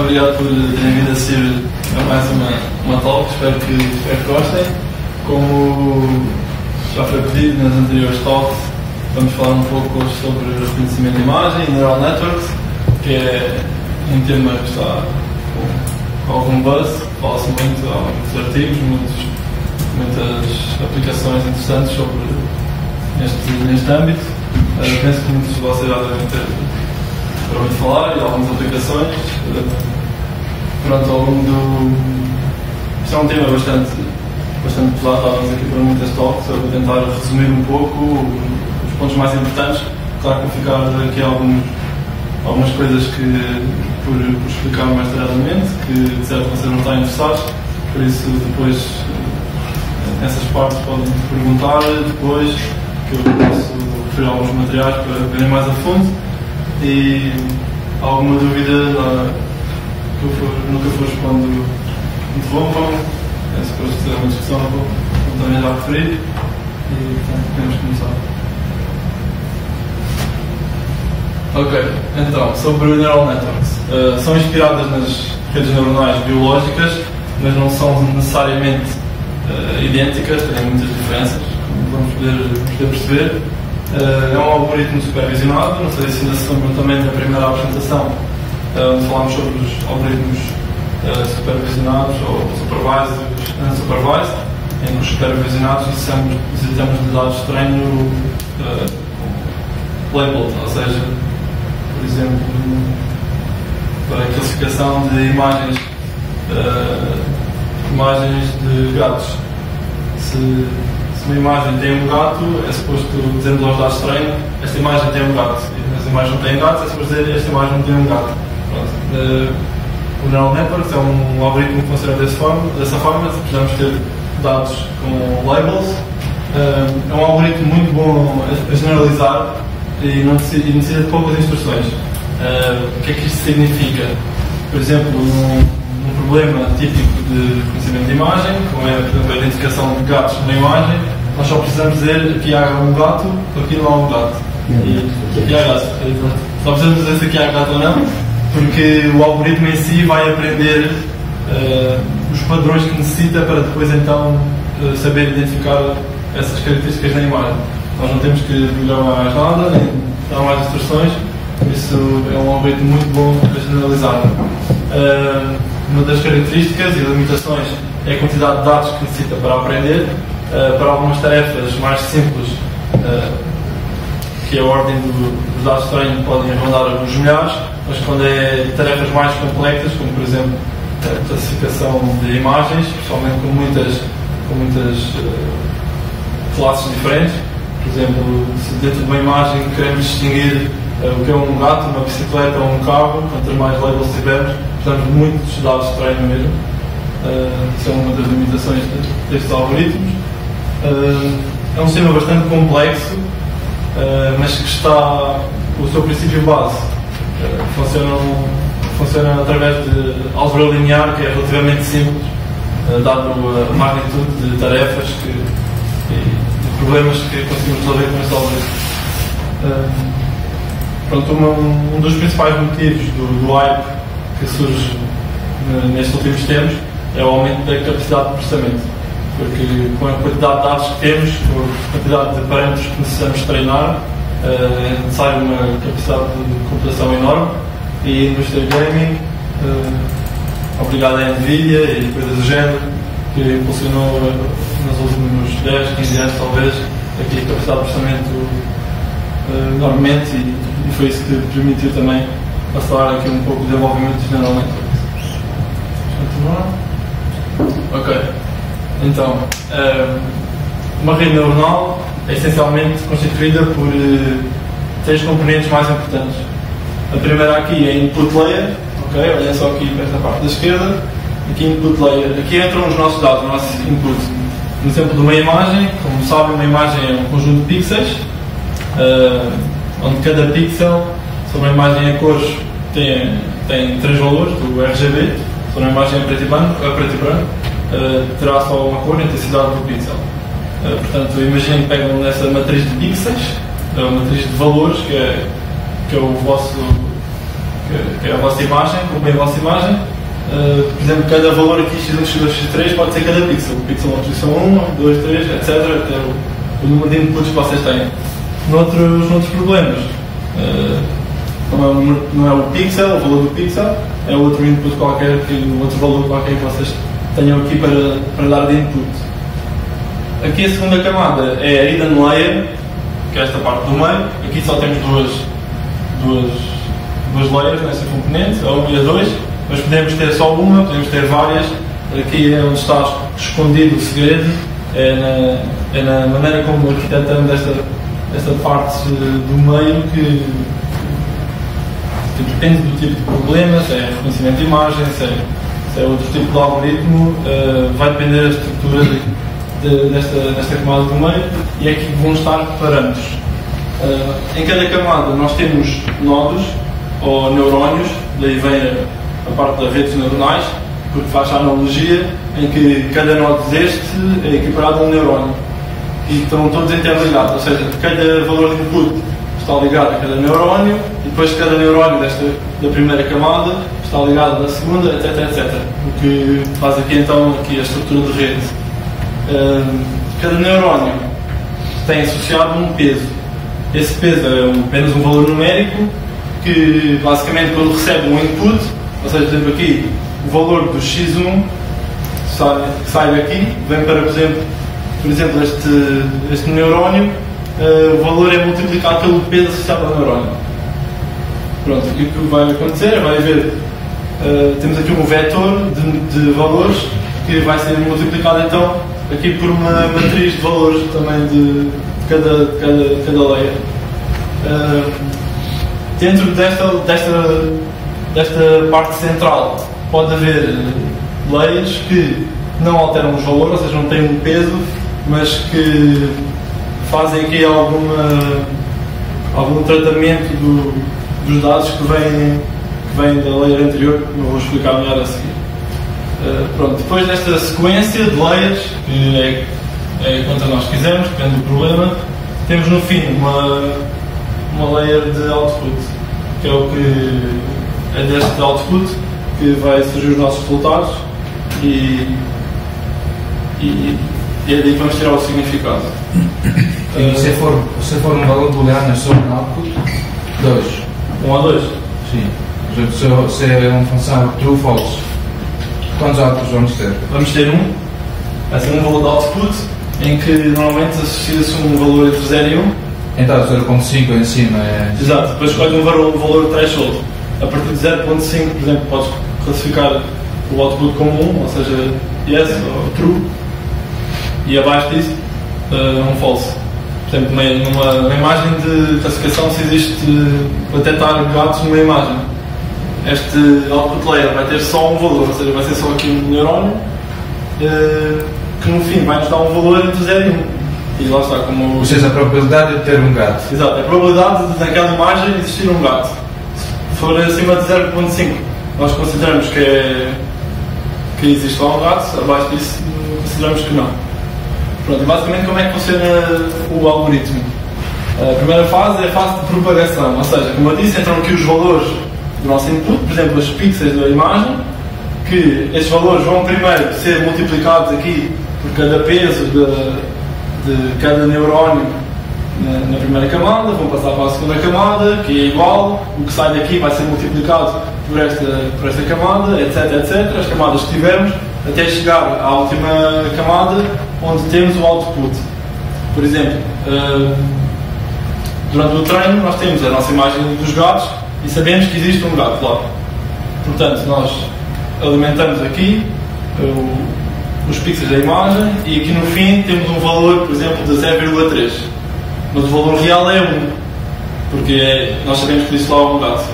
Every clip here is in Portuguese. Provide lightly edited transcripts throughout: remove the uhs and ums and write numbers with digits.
obrigado por terem vindo a assistir a mais uma talk, espero que gostem. Como já foi pedido nas anteriores talks, vamos falar um pouco hoje sobre reconhecimento de imagem e neural networks, que é um tema que está com algum buzz, fala-se muito, há muitos artigos, muitas aplicações interessantes sobre neste âmbito. Penso que muitos de vocês já devem ter ouvido falar e algumas aplicações. Pronto, ao longo do... Isto é um tema bastante pesado, estávamos aqui para muitas talks, eu vou tentar resumir um pouco os pontos mais importantes. Claro que vou ficar aqui algumas coisas que, por explicar mais detalhadamente, que de certo vocês não estão interessados, por isso depois nessas partes podem perguntar depois, que eu posso referir alguns materiais para verem mais a fundo. E alguma dúvida que nunca for quando interrompam, se depois tiver uma discussão vou também já referir e portanto podemos começar. Ok, então, sobre neural networks. São inspiradas nas redes neuronais biológicas, mas não são necessariamente idênticas, têm muitas diferenças, como vamos poder perceber. É um algoritmo supervisionado, não sei se ainda se lembram também da primeira apresentação, onde falámos sobre os algoritmos supervisionados ou unsupervised, em que os supervisionados necessitamos de dados de treino labeled, ou seja, por exemplo, para a classificação de imagens de gatos. Se uma imagem tem um gato, é suposto dizermos aos dados de treino, esta imagem tem um gato. E as imagens não têm gatos, é suposto dizer, esta imagem não tem um gato. O Neural Networks é um algoritmo que funciona dessa forma, precisamos ter dados com labels. É um algoritmo muito bom a generalizar e necessita de poucas instruções. O que é que isto significa? Por exemplo, um problema típico de reconhecimento de imagem, como é, por exemplo, a identificação de gatos na imagem, nós só precisamos dizer aqui há um gato, aqui não há um gato. E aqui há gato. Só precisamos dizer se aqui há gato ou não, porque o algoritmo em si vai aprender os padrões que necessita para depois então saber identificar essas características na imagem. Nós não temos que ligar mais nada, nem dar mais instruções, por isso é um algoritmo muito bom para generalizar. Uma das características e limitações é a quantidade de dados que necessita para aprender. Para algumas tarefas mais simples, que a ordem dos dados de treino podem rondar os milhares, mas quando é tarefas mais complexas, como por exemplo a classificação de imagens, especialmente com muitas classes diferentes, por exemplo, se dentro de uma imagem queremos distinguir o que é um gato, uma bicicleta ou um carro, quanto mais labels tivermos, precisamos de muitos dados de treino mesmo. Isso é uma das limitações destes algoritmos. É um sistema bastante complexo, mas que está o seu princípio base. Funciona através de álgebra linear, que é relativamente simples, dado a magnitude de tarefas e problemas que conseguimos resolver com este algoritmo. Pronto, um dos principais motivos do hype que surge nestes últimos tempos é o aumento da capacidade de processamento. Porque com a quantidade de dados que temos, com a quantidade de parâmetros que necessitamos treinar, é necessário uma capacidade de computação enorme, e a indústria gaming, obrigada à Nvidia e coisas do género, que impulsionou nos últimos 10, 15 anos talvez, aqui a capacidade de processamento enormemente, e foi isso que permitiu também acelerar aqui um pouco o desenvolvimento dos neural networks. Vamos continuar? Ok. Então, uma rede neuronal é essencialmente constituída por 3 componentes mais importantes. A primeira aqui é a input layer, ok? Olhem só aqui para esta parte da esquerda. Aqui input layer. Aqui entram os nossos dados, o nosso input. No exemplo de uma imagem, como sabem, uma imagem é um conjunto de pixels, onde cada pixel sobre a imagem a cores tem 3 valores do RGB. Sobre a imagem a preto e branco, terá só uma cor, a intensidade do pixel. Portanto, imaginem que pegam nessa matriz de pixels, a matriz de valores, que é o vosso que é a vossa imagem, como é a vossa imagem. Por exemplo, cada valor aqui x1, x2, x3 pode ser cada pixel. O pixel na posição 1, 2, 3, etc. Até o número de inputs que vocês têm. Noutros problemas, não é o pixel, o valor do pixel, é outro input qualquer, outro valor qualquer que vocês tenham aqui para dar de input. Aqui a segunda camada é a hidden layer, que é esta parte do meio. Aqui só temos duas layers nesta componente, a 1 e a 2, mas podemos ter só uma, podemos ter várias. Aqui é onde está escondido o segredo, é na maneira como arquitetamos esta parte do meio que depende do tipo de problema, se é reconhecimento de imagem, se é outro tipo de algoritmo, vai depender da estrutura desta camada do meio, e é aqui que vão estar parâmetros. Em cada camada nós temos nodos ou neurónios, daí vem a parte das redes neuronais, porque faz a analogia em que cada nodo deste é equiparado a um neurónio e estão todos interligados, ou seja, cada valor de input está ligado a cada neurónio e depois cada neurónio da primeira camada está ligado na segunda, etc, etc. O que faz aqui então a estrutura de rede. Cada neurónio tem associado um peso. Esse peso é apenas um valor numérico que basicamente quando recebe um input, ou seja, por exemplo aqui o valor do x1 que sai daqui, vem para, por exemplo este neurónio, o valor é multiplicado pelo peso associado ao neurónio. Pronto, e o que vai acontecer vai haver, temos aqui um vetor de valores que vai ser multiplicado então aqui por uma matriz de valores também de cada layer. Dentro desta parte central pode haver layers que não alteram os valores, ou seja, não têm um peso, mas que fazem aqui algum tratamento dos dados que vêm da layer anterior, que eu vou explicar melhor a seguir. Pronto, depois desta sequência de layers, que é quanto nós quisermos, depende do problema, temos no fim uma layer de output, que é o que é deste output que vai surgir os nossos resultados e é daí que vamos tirar o significado. Se for um valor booleano, é só um output 2. 1 a 2? Sim. Por exemplo, se é uma função true ou false, quantos outputs vamos ter? Vamos ter vai ser um valor de output em que normalmente associa-se um valor entre 0 e 1. Então 0.5 em cima é... Exato, depois escolhe um valor threshold. A partir de 0.5, por exemplo, podes classificar o output como 1, ou seja, yes ou true, e abaixo disso um false. Por exemplo, numa imagem de classificação, se existe para detectar gatos numa imagem, este output layer vai ter só um valor, ou seja, vai ser só aqui um neurónio que no fim vai nos dar um valor entre 0 e 1. E lá está, como... Ou seja, a probabilidade de ter um gato. Exato, a probabilidade de naquela imagem existir um gato. Se for acima de 0.5, nós consideramos que existe lá um gato, abaixo disso consideramos que não. Pronto, e basicamente como é que funciona o algoritmo? A primeira fase é a fase de propagação, ou seja, como eu disse, entram aqui os valores do nosso input, por exemplo, os pixels da imagem, que estes valores vão primeiro ser multiplicados aqui por cada peso de cada neurónio na primeira camada, vão passar para a segunda camada, que é igual, o que sai daqui vai ser multiplicado por esta camada, etc, etc, as camadas que tivermos, até chegar à última camada, onde temos o output. Por exemplo, durante o treino nós temos a nossa imagem dos gatos e sabemos que existe um gato lá. Portanto, nós alimentamos aqui os pixels da imagem e aqui no fim temos um valor, por exemplo, de 0,3. Mas o valor real é 1, porque nós sabemos que existe lá um gato.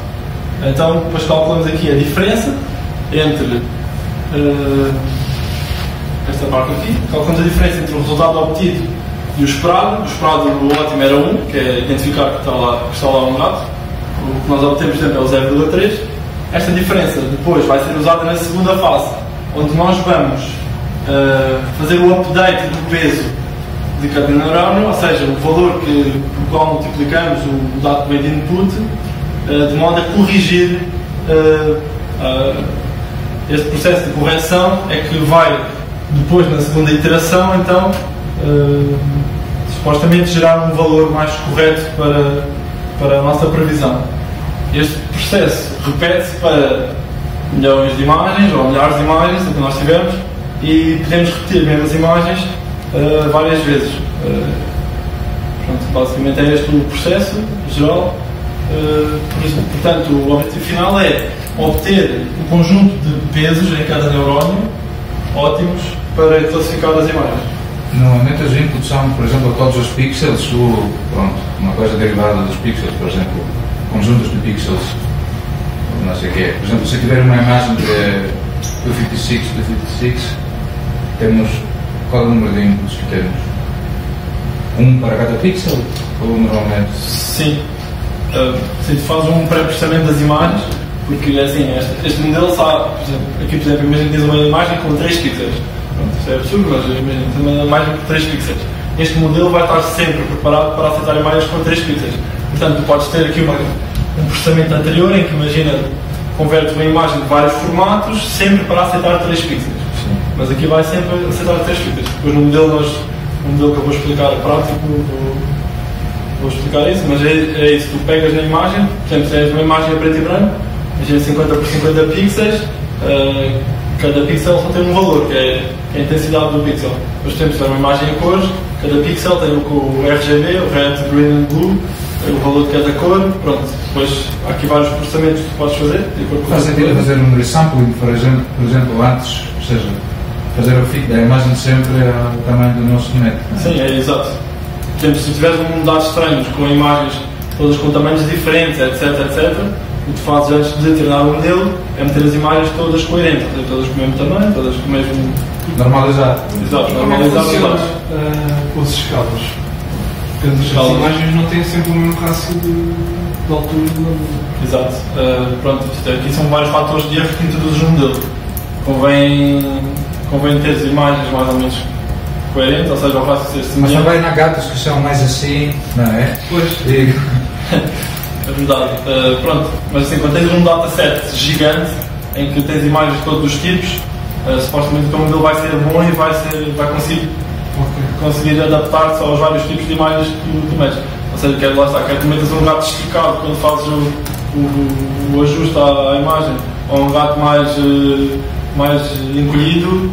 Então, depois calculamos aqui a diferença entre esta parte aqui, calculamos a diferença entre o resultado obtido e o esperado. O esperado, o ótimo era 1, que é identificar que está lá um gato. O que nós obtemos, por exemplo, é o 0,3. Esta diferença depois vai ser usada na segunda fase, onde nós vamos fazer o update do peso de cada neurónio, ou seja, o valor pelo qual multiplicamos o dado que vem de input, de modo a corrigir este processo de correção é que vai, depois na segunda iteração, então, supostamente gerar um valor mais correto para a nossa previsão. Este processo repete-se para milhões de imagens ou milhares de imagens, o que nós tivermos, e podemos repetir mesmas imagens várias vezes. Pronto, basicamente é este o processo geral. Portanto, o objetivo final é obter um conjunto de pesos em cada neurónio ótimos para classificar as imagens. Normalmente os inputs são, por exemplo, todos os pixels, pronto, uma coisa derivada dos pixels, por exemplo, conjuntos de pixels, não sei o que é. Por exemplo, se tiver uma imagem de 256, temos qual é o número de inputs que temos? Um para cada pixel? Ou normalmente? Sim. Se tu fazes um pré-processamento das imagens, porque assim, este modelo sabe, por exemplo, imagina que tens uma imagem com 3 pixels. Pronto, isso é absurdo, mas imagina que tens uma imagem com 3 pixels. Este modelo vai estar sempre preparado para aceitar imagens com 3 pixels. Portanto, tu podes ter aqui um processamento anterior em que, imagina, converte uma imagem de vários formatos sempre para aceitar 3 pixels. Sim. Mas aqui vai sempre aceitar 3 pixels. Depois no modelo que eu vou explicar prático, vou explicar isso, mas é isso, tu pegas na imagem, por exemplo, tens uma imagem a preto e branco, imagina 50 por 50 pixels, cada pixel só tem um valor, que é a intensidade do pixel. Depois temos uma imagem em cores, cada pixel tem o RGB, o Red, Green and Blue, o valor de cada cor, pronto. Depois há aqui vários processamentos que tu podes fazer. Faz sentido fazer um resampling, por exemplo, antes, ou seja, fazer o fit da imagem sempre ao tamanho do nosso net. Sim, é exato. Por exemplo, se tiveres um dados estranhos com imagens todas com tamanhos diferentes, etc, o que tu fazes antes de treinar o modelo é meter as imagens todas coerentes, todas com o mesmo tamanho, todas com o mesmo... Normalizar. Exato, normalizar os dados. Com as escalas. Porque as imagens não têm sempre o mesmo rácio de altura do modelo. Exato. Pronto, aqui são vários fatores de erro que introduzes no modelo. Convém ter as imagens mais ou menos coerentes, ou seja, o rácio ser semelhante. Mas também há gatos que são mais assim, não é? Pois. É verdade. Pronto, mas assim, quando tens um dataset gigante em que tens imagens de todos os tipos, supostamente o teu modelo vai ser bom e vai conseguir adaptar-se aos vários tipos de imagens que tu metes. Ou seja, quer que tu metas um gato esticado quando fazes o ajuste à imagem, ou um gato mais encolhido,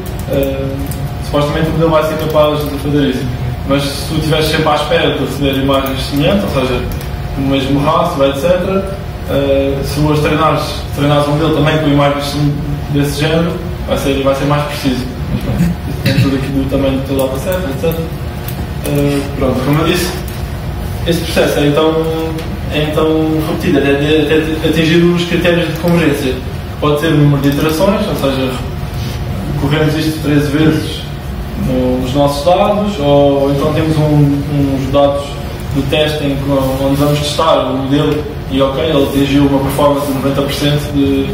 supostamente o modelo vai ser capaz de fazer isso. Mas se tu estiveres sempre à espera de receber imagens semelhantes, ou seja, no mesmo rácio, etc., se hoje treinares um modelo também com imagens desse género, vai ser mais preciso. Mas pronto, tem tudo aqui do tamanho do teu dataset, etc. Pronto, como eu disse, este processo é então repetido até atingir os critérios de convergência. Pode ser o número de iterações, ou seja, corremos isto 13 vezes nos nossos dados, ou então temos uns dados do teste onde vamos testar o modelo e ok, ele atingiu uma performance de 90% de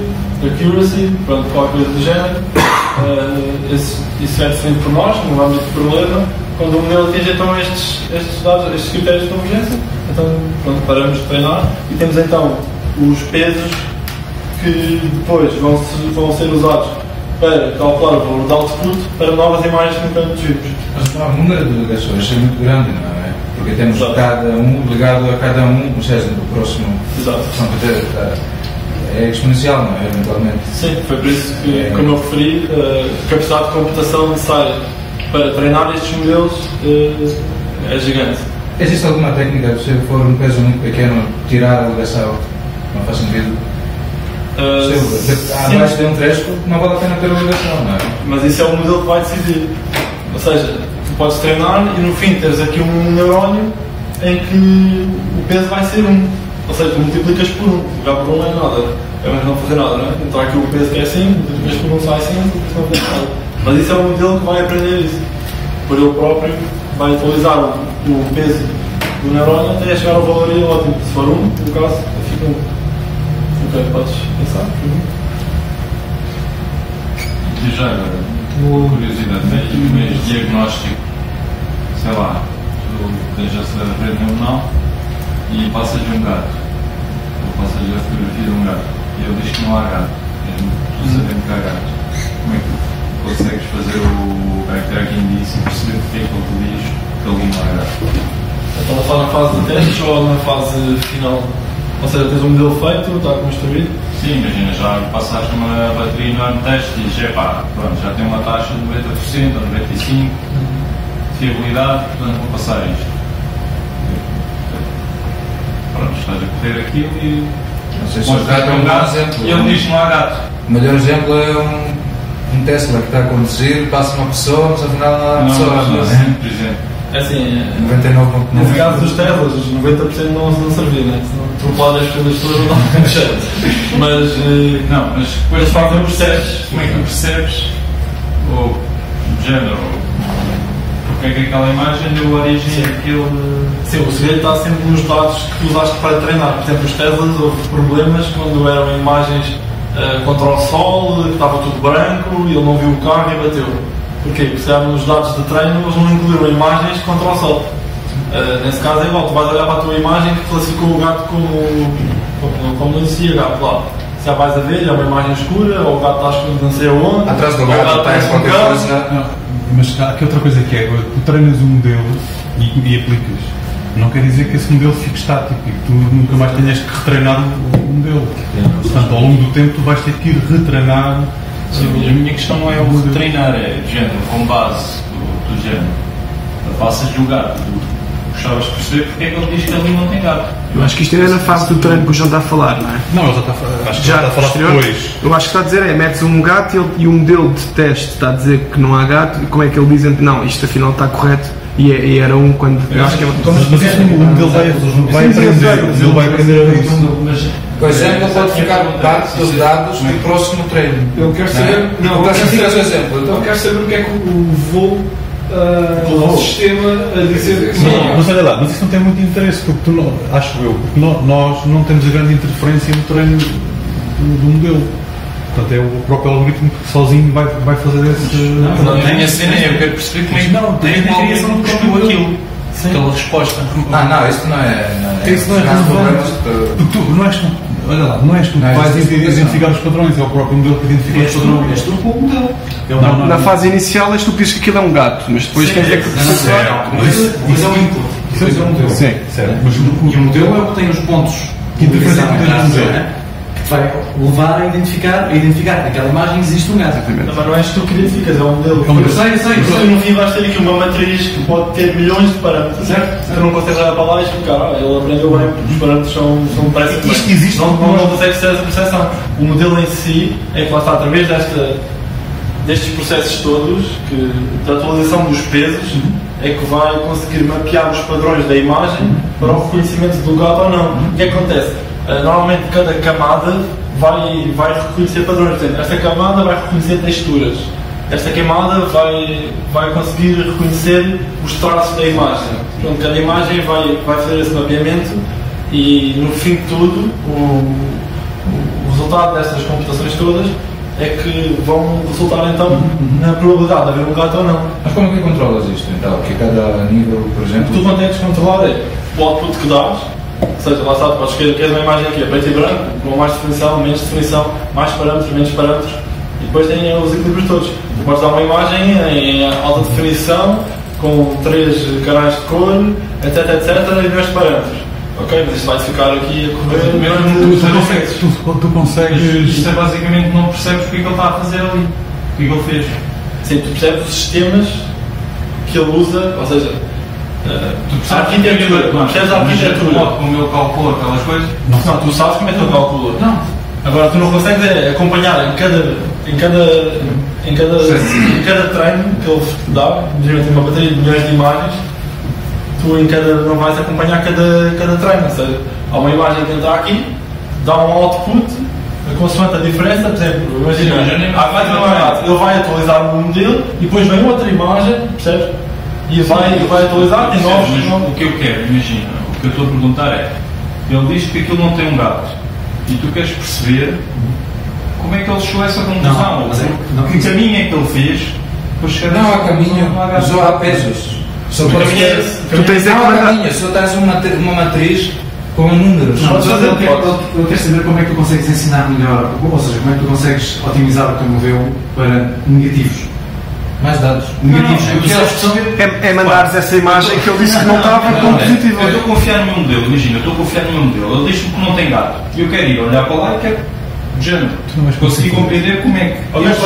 accuracy, pronto, qualquer coisa do género. Isso é definido por nós, não vamos ter problema. Quando o modelo atinge então estes dados, estes critérios de convergência, então pronto, paramos de treinar e temos então os pesos que depois vão ser usados para calcular o valor de output para novas imagens que nunca vimos. Mas o número de ligações é muito grande, não é? Porque temos cada um ligado a cada um, ou seja, no próximo. Exato. É exponencial, não é? Eventualmente. Sim, foi por isso que, como eu referi, a capacidade de computação necessária para treinar estes modelos é gigante. Existe alguma técnica, se for um peso muito pequeno, tirar a ligação? Não faz sentido? Abaixo de um tresco, não vale a pena ter a ligação, não é? Mas isso é o modelo que vai decidir. Ou seja, tu podes treinar e no fim teres aqui um neurónio em que o peso vai ser 1. Ou seja, tu multiplicas por 1. Já por 1 não é nada. É mais não fazer nada, não é? Então aqui o peso que é 5, multiplicas por 1 sai 5, não faz nada. Mas isso é o modelo que vai aprender isso. Por ele próprio vai atualizar o peso do neurónio até chegar ao valor ótimo. Se for 1, no caso, fica 1. Ok, podes pensar? E já agora, curiosidade, tem um mês de diagnóstico, sei lá, tu tens a rede neuronal e passas de um gato, ou passas a fotografia de um gato. e ele diz que não há gato, mesmo sabendo que há gatos. Como é que tu consegues fazer o backtracking disso e perceber porque é que ele te diz que ali não há gato? Estás a falar na fase de testes ou na fase final? Ou seja, tens um modelo feito, está construído? Sim, imagina, já passaste uma bateria enorme de testes e dizes, pronto, já tem uma taxa de 90% ou 95% de fiabilidade, portanto vou passar isto. Pronto, estás a correr aquilo e... Não sei se o gato é um bom exemplo. E ele diz que não há gato. O melhor exemplo é um Tesla que está a conduzir, passa uma pessoa, mas afinal não há pessoa. Por exemplo. É assim, 99,9%. no caso dos Teslas, os 90% não servia, né? Se não atropelado as coisas todas, não tem jeito. Mas, não, mas depois fazem os testes, como é que tu percebes o género, porque é que aquela imagem deu origem àquele... Sim, o segredo está sempre nos dados que tu usaste para treinar. Por exemplo, os Teslas houve problemas quando eram imagens contra o sol, que estava tudo branco, e ele não viu o carro e bateu. Porquê? Porque se calhar nos dados de treino eles não incluíram imagens contra o sol. Nesse caso é igual, tu vais olhar para a tua imagem que classificou o gato como não existia gato lá. Se já vais a ver, é uma imagem escura, ou o gato está escondido não sei aonde. Atrás do gato está qualquer coisa. Não, mas há aqui outra coisa que é, tu treinas um modelo e aplicas. Não quer dizer que esse modelo fique estático e que tu nunca mais tenhas que retreinar o modelo. Portanto, ao longo do tempo tu vais ter que ir retreinar. Sim, a minha questão não é o treinar, é género, com base do género. Passas de gato, gostavas de perceber porque é que ele diz que ali não tem gato. Eu acho que isto é na fase do treino que o João está a falar, não é? Não, ele já está a falar. Acho que já está a falar depois. Eu acho que está a dizer metes um gato e o modelo de teste está a dizer que não há gato, e como é que ele diz não, isto afinal está correto e era um quando. Eu acho que é mas isso o modelo vai aprender, o modelo vai aprender a isso. Por exemplo, ele pode ficar parte dos dados do próximo treino. Eu quero saber. Não, eu quero saber o que é que o voo o sistema a dizer que não. Mas olha lá, mas isso não tem muito interesse, porque acho eu, porque nós não temos a grande interferência no treino do modelo. Portanto, é o próprio algoritmo que sozinho vai fazer esse. Não tem a cena, eu quero perceber como é que não tem a criação do próprio aquilo. modelo. Aquela resposta. Não, isso não é. Isso não é relevante. Porque tu não és tu. Olha lá, não és tu que vais identificar os padrões, é o próprio modelo que identifica os padrões. És tu com o modelo. Na fase inicial és tu que dizes que aquilo é um gato, mas depois tens que processar. Mas é um input. Isso é um modelo. Sim, certo. E o modelo é o que tem os pontos que interferência que tens no modelo. Que vai levar a identificar que naquela imagem existe um gato. Não, mas não és tu que identificas, é um modelo. Eu sei. Tu no fim vais ter aqui uma matriz que pode ter milhões de parâmetros. Certo. Tu não consegues olhar para lá e explicar, ele aprendeu bem, os parâmetros são parece Isto existe. Não consegues ter essa percepção. O modelo em si é que lá está, através destes processos todos, da atualização dos pesos, é que vai conseguir mapear os padrões da imagem para o reconhecimento do gato ou não. O que acontece? Normalmente cada camada vai reconhecer padrões. Portanto, esta camada vai reconhecer texturas. Esta camada vai conseguir reconhecer os traços da imagem. Portanto, cada imagem vai fazer esse mapeamento e no fim de tudo o resultado destas computações todas é que vão resultar então na probabilidade de haver um gato ou não. Mas como é que controlas isto então? Que cada nível, por exemplo. O que tu consegues controlar é o output que dás. Ou seja, lá está, podes escolher que é uma imagem aqui, preto e branco, com mais definição, menos definição, mais parâmetros, menos parâmetros, e depois tem os equilíbrios todos. Tu podes dar uma imagem em alta definição, com 3 canais de cor, etc, e milhões de parâmetros. Ok, mas isto vai ficar aqui a correr. Tu consegues. Isto é basicamente não percebes porque é que ele está a fazer ali. O que é que ele fez? Sim, tu percebes os sistemas que ele usa, ou seja, tu percebes a arquitetura, percebes a arquitetura. Como ele calcula aquelas coisas? Não, tu sabes como é que ele calcula. Não. Agora tu não consegues acompanhar em cada treino que ele dá, tem uma bateria de milhões de imagens, tu não vais acompanhar cada treino, ou seja, há uma imagem que entra aqui, dá um output, consoante a diferença, por exemplo, imagina, ele vai atualizar o modelo e depois vem outra imagem, percebes? E vai atualizar, tem novos. O que eu quero, imagina, o que eu estou a perguntar é, ele diz que aquilo não tem um gato e tu queres perceber como é que ele chegou a essa conclusão, que caminho é que ele fez para chegar não há caminho, só há pesos. Tu tens não há caminho, só tens uma matriz com números. Não, eu quero saber como é que tu consegues ensinar melhor, ou seja, como é que tu consegues otimizar o teu modelo para negativos. Mais dados. Negativos. É mandares essa imagem que ele disse que não estava como positiva. Eu estou a confiar no meu modelo, imagina, eu estou a confiar no meu modelo. Ele diz-me que não tem gato. E eu quero ir olhar para lá e quero, de género, conseguir compreender como é que. Aliás,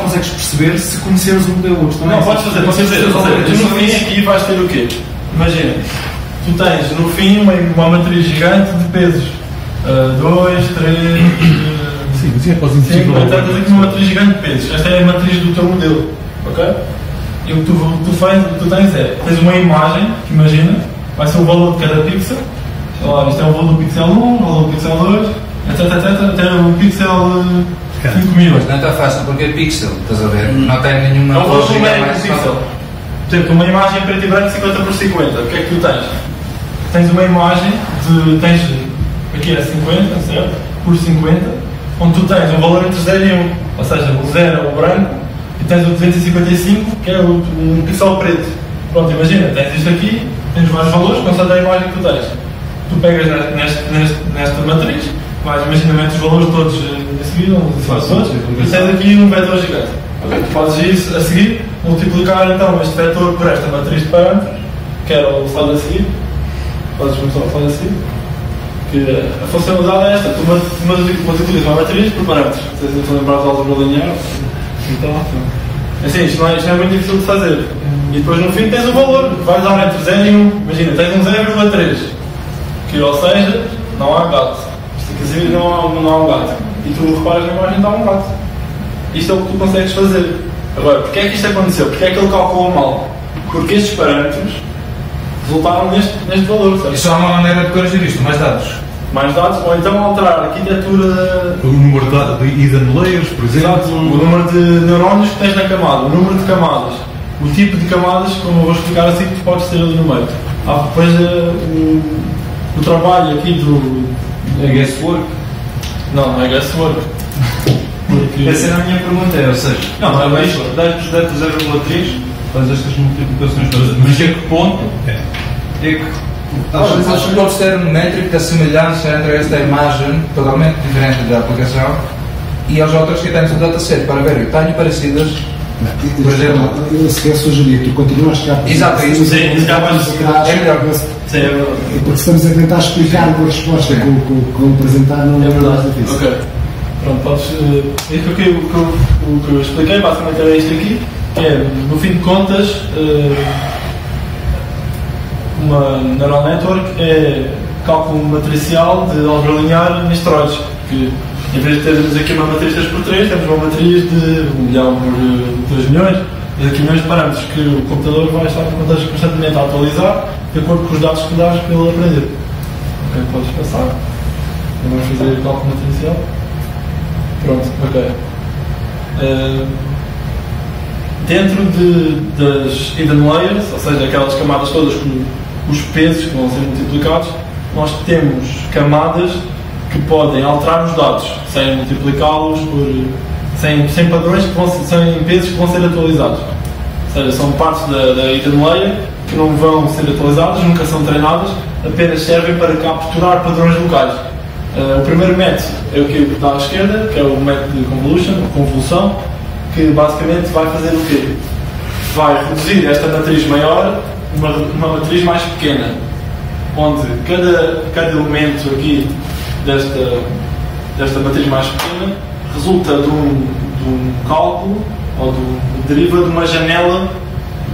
consegues perceber se conheceres o modelo. Não, podes fazer. Tu no fim aqui vais ter o quê? Imagina, tu tens no fim uma matriz gigante de pesos. 2, 3. Sim, é para os Sim, portanto, tens aqui uma matriz gigante de pesos. Esta é a matriz do teu modelo, ok? E o que tu tens uma imagem, que imagina, vai ser o valor de cada pixel. Sei lá, isto é o valor do pixel 1, o valor do pixel 2, etc, até o pixel 5000. Mas não está fácil, porque é pixel, estás a ver? Não tem nenhuma É o valor lógica numérico mais do pixel. Por exemplo, uma imagem em preto e branco 50 por 50. O que é que tu tens? Tens uma imagem tens aqui é 50, certo? Por 50. Onde tu tens um valor entre 0 e 1, ou seja, o 0 é o branco e tens o 255 que é um pixel preto. Pronto, imagina, tens isto aqui, tens vários valores, constante a imagem que tu tens. Tu pegas nesta matriz, imagina, metes os valores todos a seguir, e tens aqui um vetor gigante. Okay? Tu podes ir a seguir, multiplicar então este vetor por esta matriz de parâmetros, que era o slide a seguir. Podes começar o slide a seguir. A funcionalidade é esta, tu multiplicas uma matriz por parâmetros. Não sei se estão lembrados da álgebra linear. Então, assim, isto não é muito difícil de fazer. E depois no fim tens o valor, vai dar entre 0 e 1. Imagina, tens um 0,3. Que, ou seja, não há gato. Isto quer dizer, não há um gato. E tu reparas na imagem, está um gato. Isto é o que tu consegues fazer. Agora, porquê é que isto aconteceu? Porquê é que ele calculou mal? Porque estes parâmetros resultaram neste valor, sabe? E só há uma maneira de corrigir isto, mais dados. Mais dados, ou então alterar a arquitetura. O número de hidden layers, por exemplo. Exato, o número de neurónios que tens na camada, o número de camadas, o tipo de camadas, como eu vou explicar assim, que tu podes ter ali no meio. Há depois o trabalho aqui do. É guesswork? Não é guesswork. Porque... Essa era a minha pergunta, ou seja, não é isto, dás-nos data 0,3, faz estas multiplicações todas, mas a que ponto é que. Acho que pode ser um métrico da semelhança entre esta imagem totalmente diferente da aplicação e as outras que temos no dataset para ver. Tenho parecidas, por exemplo. Eu sequer sugeri, tu continuas a chegar. Exato, isso. Sim, é melhor. Sim, é verdade. Porque estamos a tentar explicar uma resposta que o apresentar não é verdade. Difícil. Ok. Pronto, podes. O que eu expliquei basicamente era isto aqui, que é, no fim de contas, uma neural network é cálculo matricial de álgebra linear em esteroides, que em vez de termos aqui uma matriz 3x3, temos uma matriz de 1 milhão por 2 milhões, e aqui milhões de parâmetros que o computador vai estar constantemente a atualizar de acordo com os dados que dás para ele aprender. Ok, podes passar. Vamos fazer o cálculo matricial. Pronto, ok. Dentro das hidden layers, ou seja, aquelas camadas todas com os pesos que vão ser multiplicados, nós temos camadas que podem alterar os dados sem multiplicá-los sem padrões sem pesos que vão ser atualizados. Ou seja, são partes da hidden layer que não vão ser atualizadas, nunca são treinadas, apenas servem para capturar padrões locais. O primeiro método é o que está à esquerda, que é o método de convolução, que basicamente vai fazer o quê? Vai reduzir esta matriz maior uma matriz mais pequena, onde cada elemento aqui desta matriz mais pequena resulta de um cálculo ou deriva de uma janela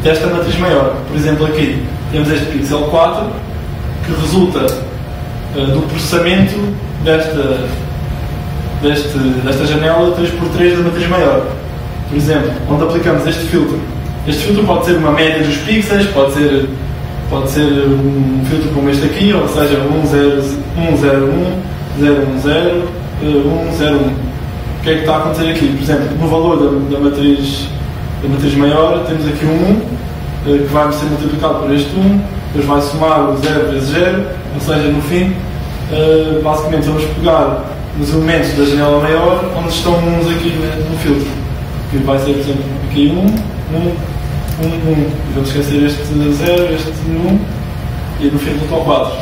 desta matriz maior. Por exemplo, aqui temos este pixel 4 que resulta do processamento desta janela 3x3 da matriz maior. Por exemplo, onde aplicamos este filtro. Este filtro pode ser uma média dos pixels, pode ser um filtro como este aqui, ou seja, 101, 010, 101. O que é que está a acontecer aqui? Por exemplo, no valor da matriz maior, temos aqui um 1, que vai ser multiplicado por este 1, depois vai somar o 0 vezes 0, ou seja, no fim, basicamente vamos pegar nos elementos da janela maior, onde estão uns aqui no filtro, que vai ser, por exemplo, aqui 1. E vamos esquecer este 0, este 1, e no fim resulta ao 4.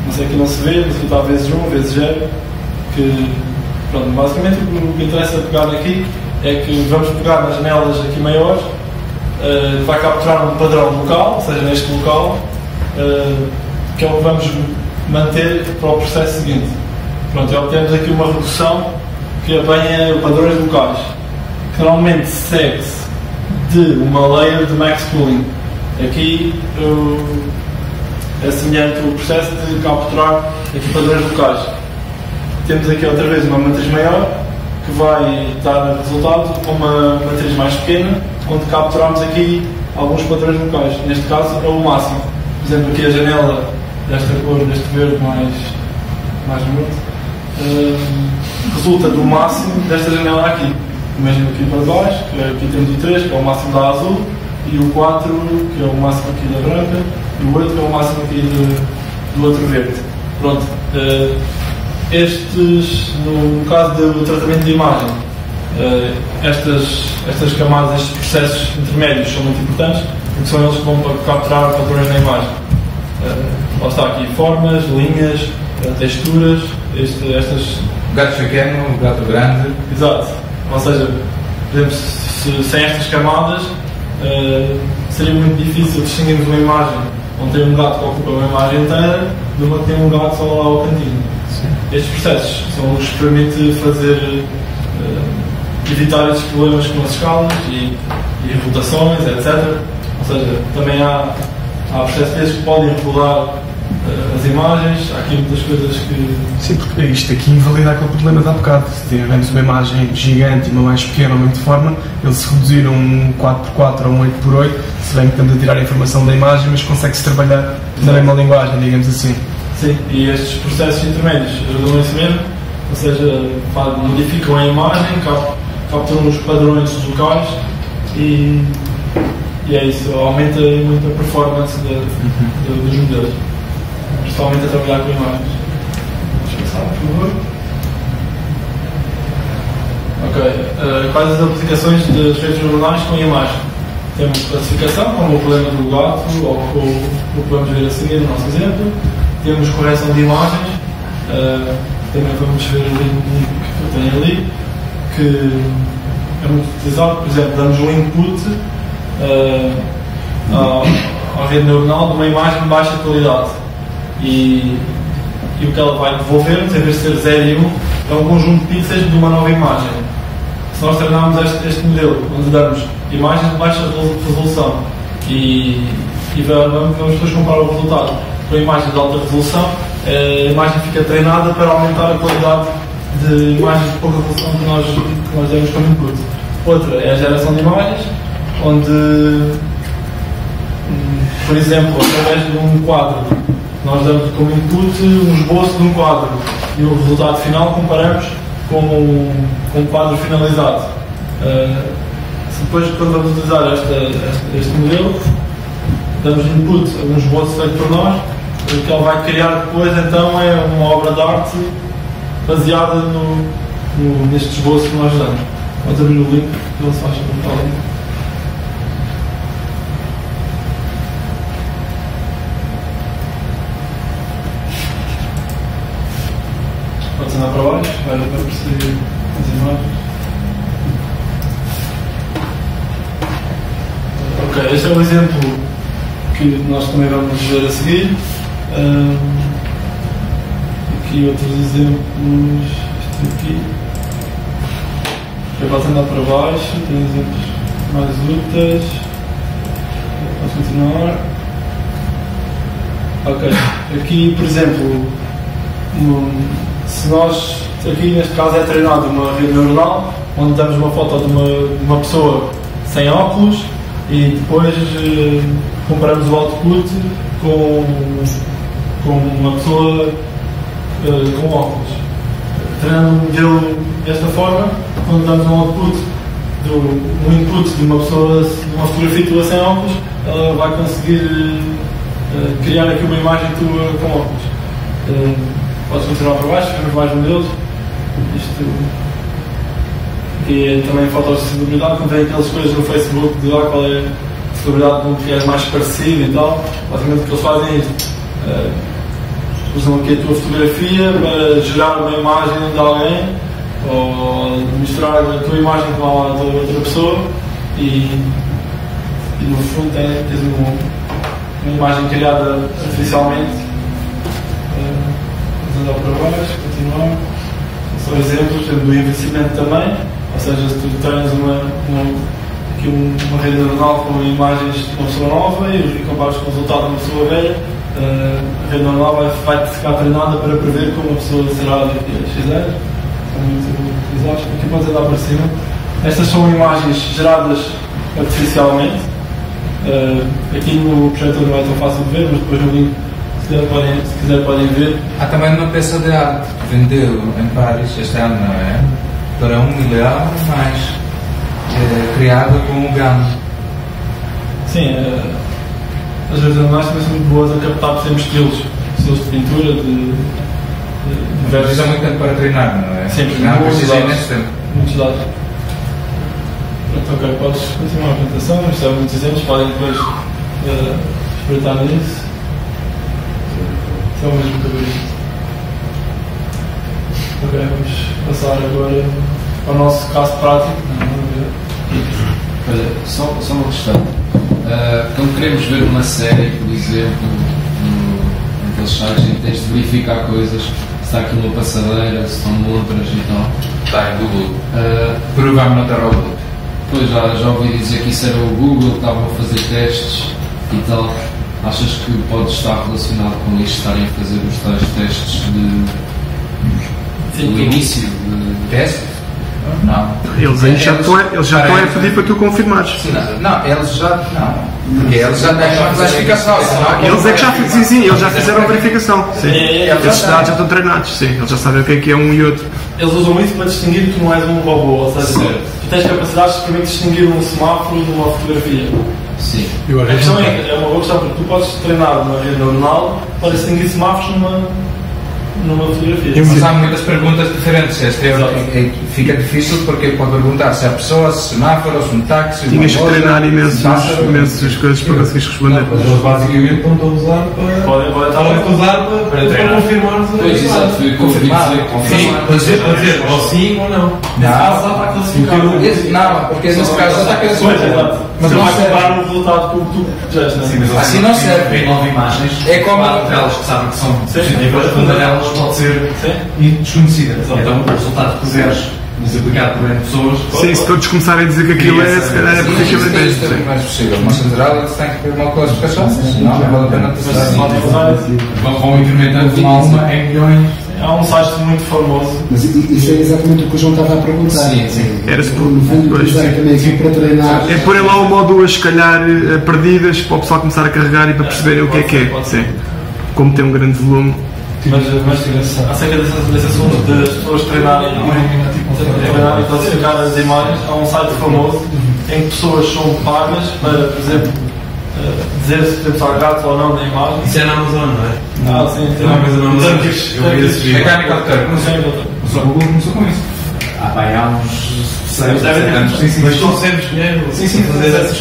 não sei, aqui não se vê, mas está a vezes 1, vezes 0, que, pronto, basicamente o que interessa pegar aqui é que vamos pegar nas janelas aqui maiores, vai capturar um padrão local, ou seja, neste local, que é o que vamos manter para o processo seguinte. Pronto, e obtemos aqui uma redução que apanha padrões locais, que normalmente segue-se de uma layer de max pooling. Aqui é semelhante o processo de capturar aqui padrões locais. Temos aqui outra vez uma matriz maior que vai dar resultado com uma matriz mais pequena, onde capturamos aqui alguns padrões locais. Neste caso é o máximo. Por exemplo, aqui a janela desta cor, deste verde mais morto, resulta do máximo desta janela aqui. Imagina aqui para baixo, que aqui temos o 3, que é o máximo da azul, e o 4, que é o máximo aqui da branca, e o 8, que é o máximo aqui do outro verde. Pronto. Estes, no caso do tratamento de imagem, estas camadas, estes processos intermédios são muito importantes, porque são eles que vão capturar padrões na imagem. Lá está aqui formas, linhas, texturas, estas... Gato pequeno, gato grande. Exato. Ou seja, por exemplo, sem estas camadas, seria muito difícil distinguirmos uma imagem onde tem um gato que ocupa uma imagem inteira de uma que tem um gato só lá ao cantinho. Estes processos são os que permitem fazer, evitar esses problemas com as escalas e rotações, etc. Ou seja, também há processos desses que podem regular as imagens, há aqui muitas coisas que... Sim, porque isto aqui invalida aquele problema de há bocado. Se tivermos uma imagem gigante e uma mais pequena ou muito de forma, eles se reduziram um 4x4 ou um 8x8, se bem que estamos a tirar a informação da imagem, mas consegue-se trabalhar na mesma linguagem, digamos assim. Sim, e estes processos intermédios ajudam isso mesmo, ou seja, modificam a imagem, capturam os padrões locais e é isso, aumenta muito a performance dos modelos, principalmente a trabalhar com imagens. Deixa eu passar, por favor. Ok, quais as aplicações das redes neuronais com imagem? Temos classificação, como o problema do gato, ou o que vamos ver a seguir no nosso exemplo. Temos correção de imagens, também vamos ver o link que eu tenho ali, que é muito utilizado. Por exemplo, damos um input à rede neuronal de uma imagem de baixa qualidade e o que ela vai devolver-nos, em vez de ser 0 e 1, é um conjunto de pixels de uma nova imagem. Se nós treinarmos este modelo, onde damos imagens de baixa resolução e vamos depois comparar o resultado com a imagem de alta resolução, a imagem fica treinada para aumentar a qualidade de imagens de pouca resolução que nós demos como input. Outra é a geração de imagens, onde, por exemplo, através de um quadro, nós damos como input um esboço de um quadro e o resultado final comparamos com um quadro finalizado. Depois, quando vamos utilizar este modelo, damos input a um esboço feito por nós. O que ele vai criar depois, então, é uma obra de arte baseada neste esboço que nós damos. Vamos abrir o link, que ele se faz para o link. Pode andar para baixo, vai perceber as imagens. Ok, este é o exemplo que nós também vamos ver a seguir. Aqui outros exemplos. Este aqui. Eu posso andar para baixo, tem exemplos mais úteis. Posso continuar. Ok. Aqui, por exemplo, se nós, aqui neste caso é treinado uma rede neuronal, onde damos uma foto de uma pessoa sem óculos e depois comparamos o output com uma pessoa com óculos. Treinando um modelo desta forma, quando damos um output, um input de uma pessoa, de uma fotografia tua sem óculos, ela vai conseguir criar aqui uma imagem tua com óculos. Podes continuar para baixo, vemos mais modelos. Isto e também fotoacessibilidade, quando vem aquelas coisas no Facebook de lá qual é a celebridade com que é mais parecido e tal, basicamente o que eles fazem é isto. usam aqui a tua fotografia para gerar uma imagem de alguém ou misturar a tua imagem com a de outra pessoa e no fundo tens uma imagem criada artificialmente. Vamos andar para baixo, continuar. São exemplos do investimento também, ou seja, se tu tens uma rede neuronal com imagens de uma pessoa nova e compares com o resultado de uma pessoa velha, a rede neuronal vai ficar treinada para prever como a pessoa será daqui a X anos. São muito utilizados. Aqui podes andar para cima. Estas são imagens geradas artificialmente. Aqui no projetor não é tão fácil de ver, mas depois no link, se quiser podem ver. Há também uma peça de arte que vendeu em Paris este ano, não é? Para $1 milhão mais, criada com o GAN. Sim, as redes neuronais também são muito boas a captar, por exemplo, estilos de pintura, de diversos. Precisa muito tempo para treinar, não é? Sim, não precisa nesse tempo. Muitos dados. Pronto, ok, podes continuar a apresentação, isto é muitos exemplos, podem depois espreitar nisso. Só mesmo cabeça. Ok, vamos passar agora ao nosso caso prático. Olha, só uma questão. Quando queremos ver uma série, por exemplo, naqueles sites em que tens de verificar coisas, se está aqui uma passadeira, se estão montras e tal. Está em Google. Prova-me não estar ao Google. Pois já ouvi dizer que isso era o Google, que estavam a fazer testes e tal. Achas que pode estar relacionado com isto, estarem a fazer os tais testes do início de teste? Não. Eles já estão a pedir para tu confirmares. Não, eles já. Não. Porque eles já têm uma classificação. Eles é que já fizeram, sim, eles já fizeram a verificação. Sim. Esses dados já estão treinados, sim. Eles já sabem o que é um e outro. Eles usam isso para distinguir que tu não és um robô, ou seja, tu tens capacidade de também distinguir um semáforo de uma fotografia. Sim. A questão é uma boa questão, porque tu podes treinar uma rede neuronal para distinguir semáforos numa fotografia. Mas há muitas perguntas diferentes. Fica difícil porque pode perguntar se há pessoas, se semáforos, um táxi. Tinhas que treinar imensas coisas para conseguires responder. Mas eles basicamente estão a usar para confirmar. Pois, exato, foi confirmar. Para dizer ou sim ou não. Não, porque nesse caso já está classificado. Mas não vai comparar o resultado com o que tu desejas, não é? Assim não serve. Em 9 imagens, É como elas que sabem que são positivas, uma delas pode ser desconhecida. Então o resultado que puseres multiplicado por N pessoas. Sim, se todos começarem a dizer que aquilo é, se calhar é porque aquilo é isto é o mais possível. Mas em geral eles têm que ter uma classificação, senão não vale a pena testar. Vão incrementando uma em milhões. Há um site muito famoso. Mas isso é exatamente o que o João estava a perguntar. Sim. Era-se por No fundo, usar também aqui para treinar. É porem lá uma ou duas, se calhar, perdidas para o pessoal começar a carregar e para perceberem o que é. Sim. Como tem um grande volume. Mas acerca desse assunto das pessoas treinarem e classificar as imagens, há um site famoso em que pessoas são pagas para, por exemplo, dizer se temos gatos ou não na imagem. Isso é na Amazon, não é? Sim, é uma coisa na Amazon. Eu vi esse vídeo. Mecânica de termo. Só o Google começou com isso. Há uns 6 anos. Mas estão sempre dinheiro. Sim,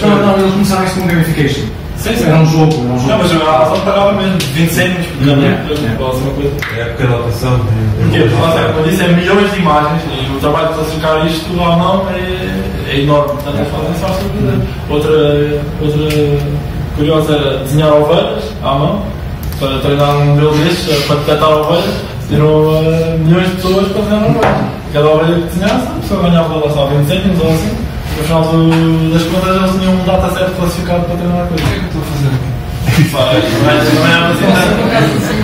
não, eles começaram isso com gamification. Sim. Era um jogo. Não, mas a Amazon pagava mesmo 20 cêntimos por cada próxima coisa. É a época da adaptação. Porque, como eu disse, é milhões de imagens e o trabalho de classificar isto ou não é enorme. Portanto, eles fazem só outra curiosa era desenhar ovelhas à mão para treinar um modelo destes, para detectar ovelhas. Tiram milhões de pessoas para desenhar ovelhas. Cada ovelha que desenhasse, a pessoa ganhava lá só 20 cêntimos ou assim. No final das contas, eles tinham um dataset classificado para treinar a coisa. O que é que eu estou a fazer aqui? Não é assim,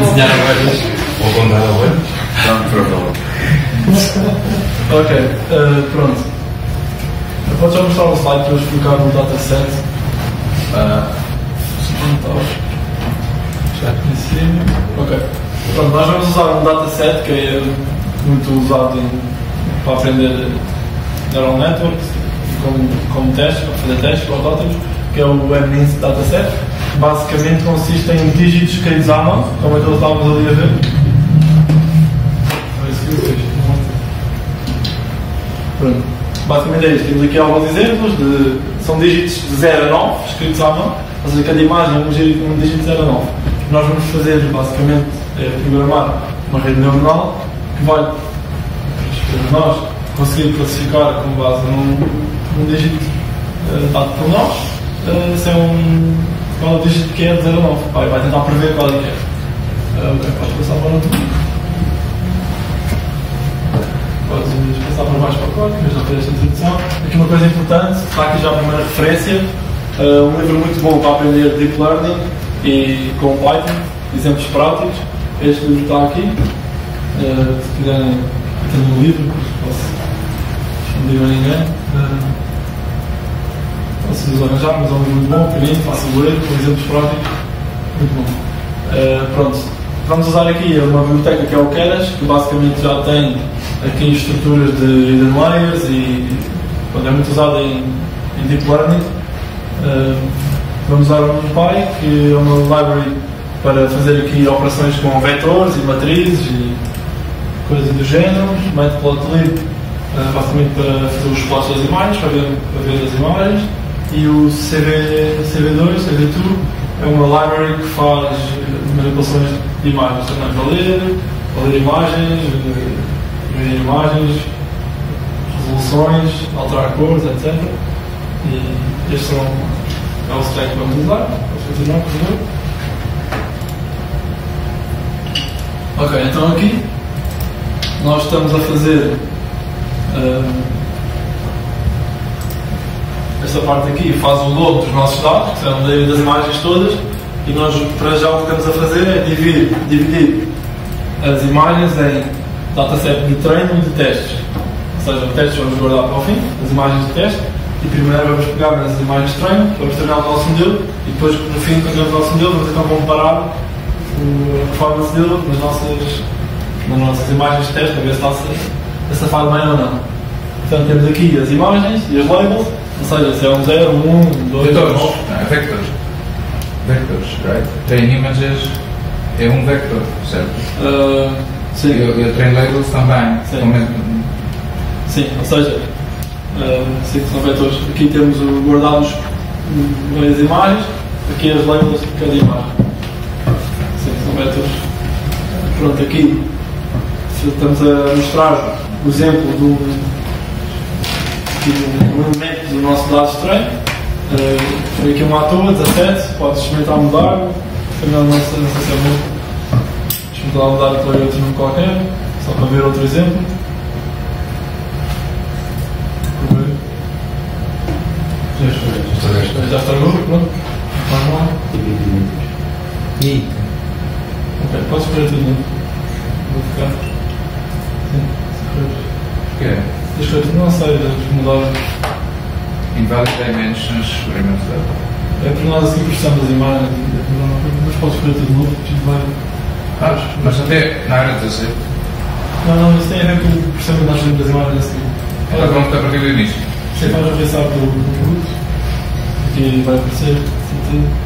desenhar ovelhas. Ou contar ovelhas. Ok, pronto. Podes já mostrar um slide para eu explicar o dataset? Já aqui em cima. Ok. Pronto, nós vamos usar um dataset que é muito usado para aprender neural networks como teste, para fazer testes, protótipos, que é o MNIST dataset. Basicamente consiste em dígitos caídos à mão, como aqueles que estávamos ali a ver. Pronto. Basicamente é isto. Temos aqui alguns exemplos são dígitos de 0 a 9 escritos à mão, ou seja, cada imagem é um dígito de 0 a 9. Nós vamos fazer basicamente é programar uma rede neuronal que vai, para nós, conseguir classificar com base num dígito dado por nós, se é qual é o dígito que é de 0 a 9. Vai tentar prever qual é que é. Podes passar para o outro. Podes passar para baixo para o código, mas já fez esta introdução. Aqui uma coisa importante, está aqui já a primeira referência. Um livro muito bom para aprender Deep Learning e com Python, exemplos práticos. Este livro está aqui. Se quiserem, tenho um livro, não digo a ninguém. Posso arranjar, mas é um livro muito bom, pequenino, fácil de ler, com exemplos práticos. Muito bom. Pronto. Vamos usar aqui uma biblioteca que é o Keras, que basicamente já tem aqui estruturas de hidden layers e é muito usada em Deep Learning. Vamos usar o NumPy, que é uma library para fazer aqui operações com vetores e matrizes e coisas do género. Matplotlib, basicamente para fazer os plots das imagens, para ver as imagens. E o CV2 é uma library que faz manipulações de imagens também, para ler imagens, ver imagens, resoluções, alterar cores, etc. E este é o stack que vamos usar. Posso continuar, por favor? Ok, então aqui nós estamos a fazer esta parte aqui, faz o load dos nossos dados, que são das imagens todas, e nós para já o que estamos a fazer é dividir as imagens em dataset de treino e de testes. Ou seja, os testes vamos guardar para o fim, as imagens de teste, e primeiro vamos pegar nas imagens de treino, vamos treinar o nosso modelo, e depois no fim, quando temos o nosso modelo, vamos então comparar a performance dele nas nossas imagens de teste, para ver se está faz bem ou não. Portanto, temos aqui as imagens e as labels, ou seja, se é um 0, 1, 2, Vectors. Vectors. Vectors, right? Train images é um vector, certo? Sim. E o train labels também. Sim. Sim, ou seja, sim, são vetores. Aqui temos guardados as imagens, aqui as labels de cada imagem. Sim, são vetores. Pronto, aqui estamos a mostrar o exemplo do elemento do nosso dado de treino. Foi aqui uma à toa, 17, podes experimentar mudar. Não sei se é bom. Experimentar mudar para outro número qualquer, só para ver outro exemplo. Já estragou? Pronto. Vamos lá. Ok, podes escolher tudo novo. Vou ficar. Sim, Porquê? Deixa eu não sei, vamos mudar. Invalid dimensions, experimental. É para nós assim precisamos das imagens, mas podes escolher tudo novo, tudo vai. Mas até na área de dizer. Não, isso tem a ver com o processamento que nós fazemos das imagens assim. Ela vai a partir do início. Você faz a pensar pelo produto, que vai aparecer, sentido.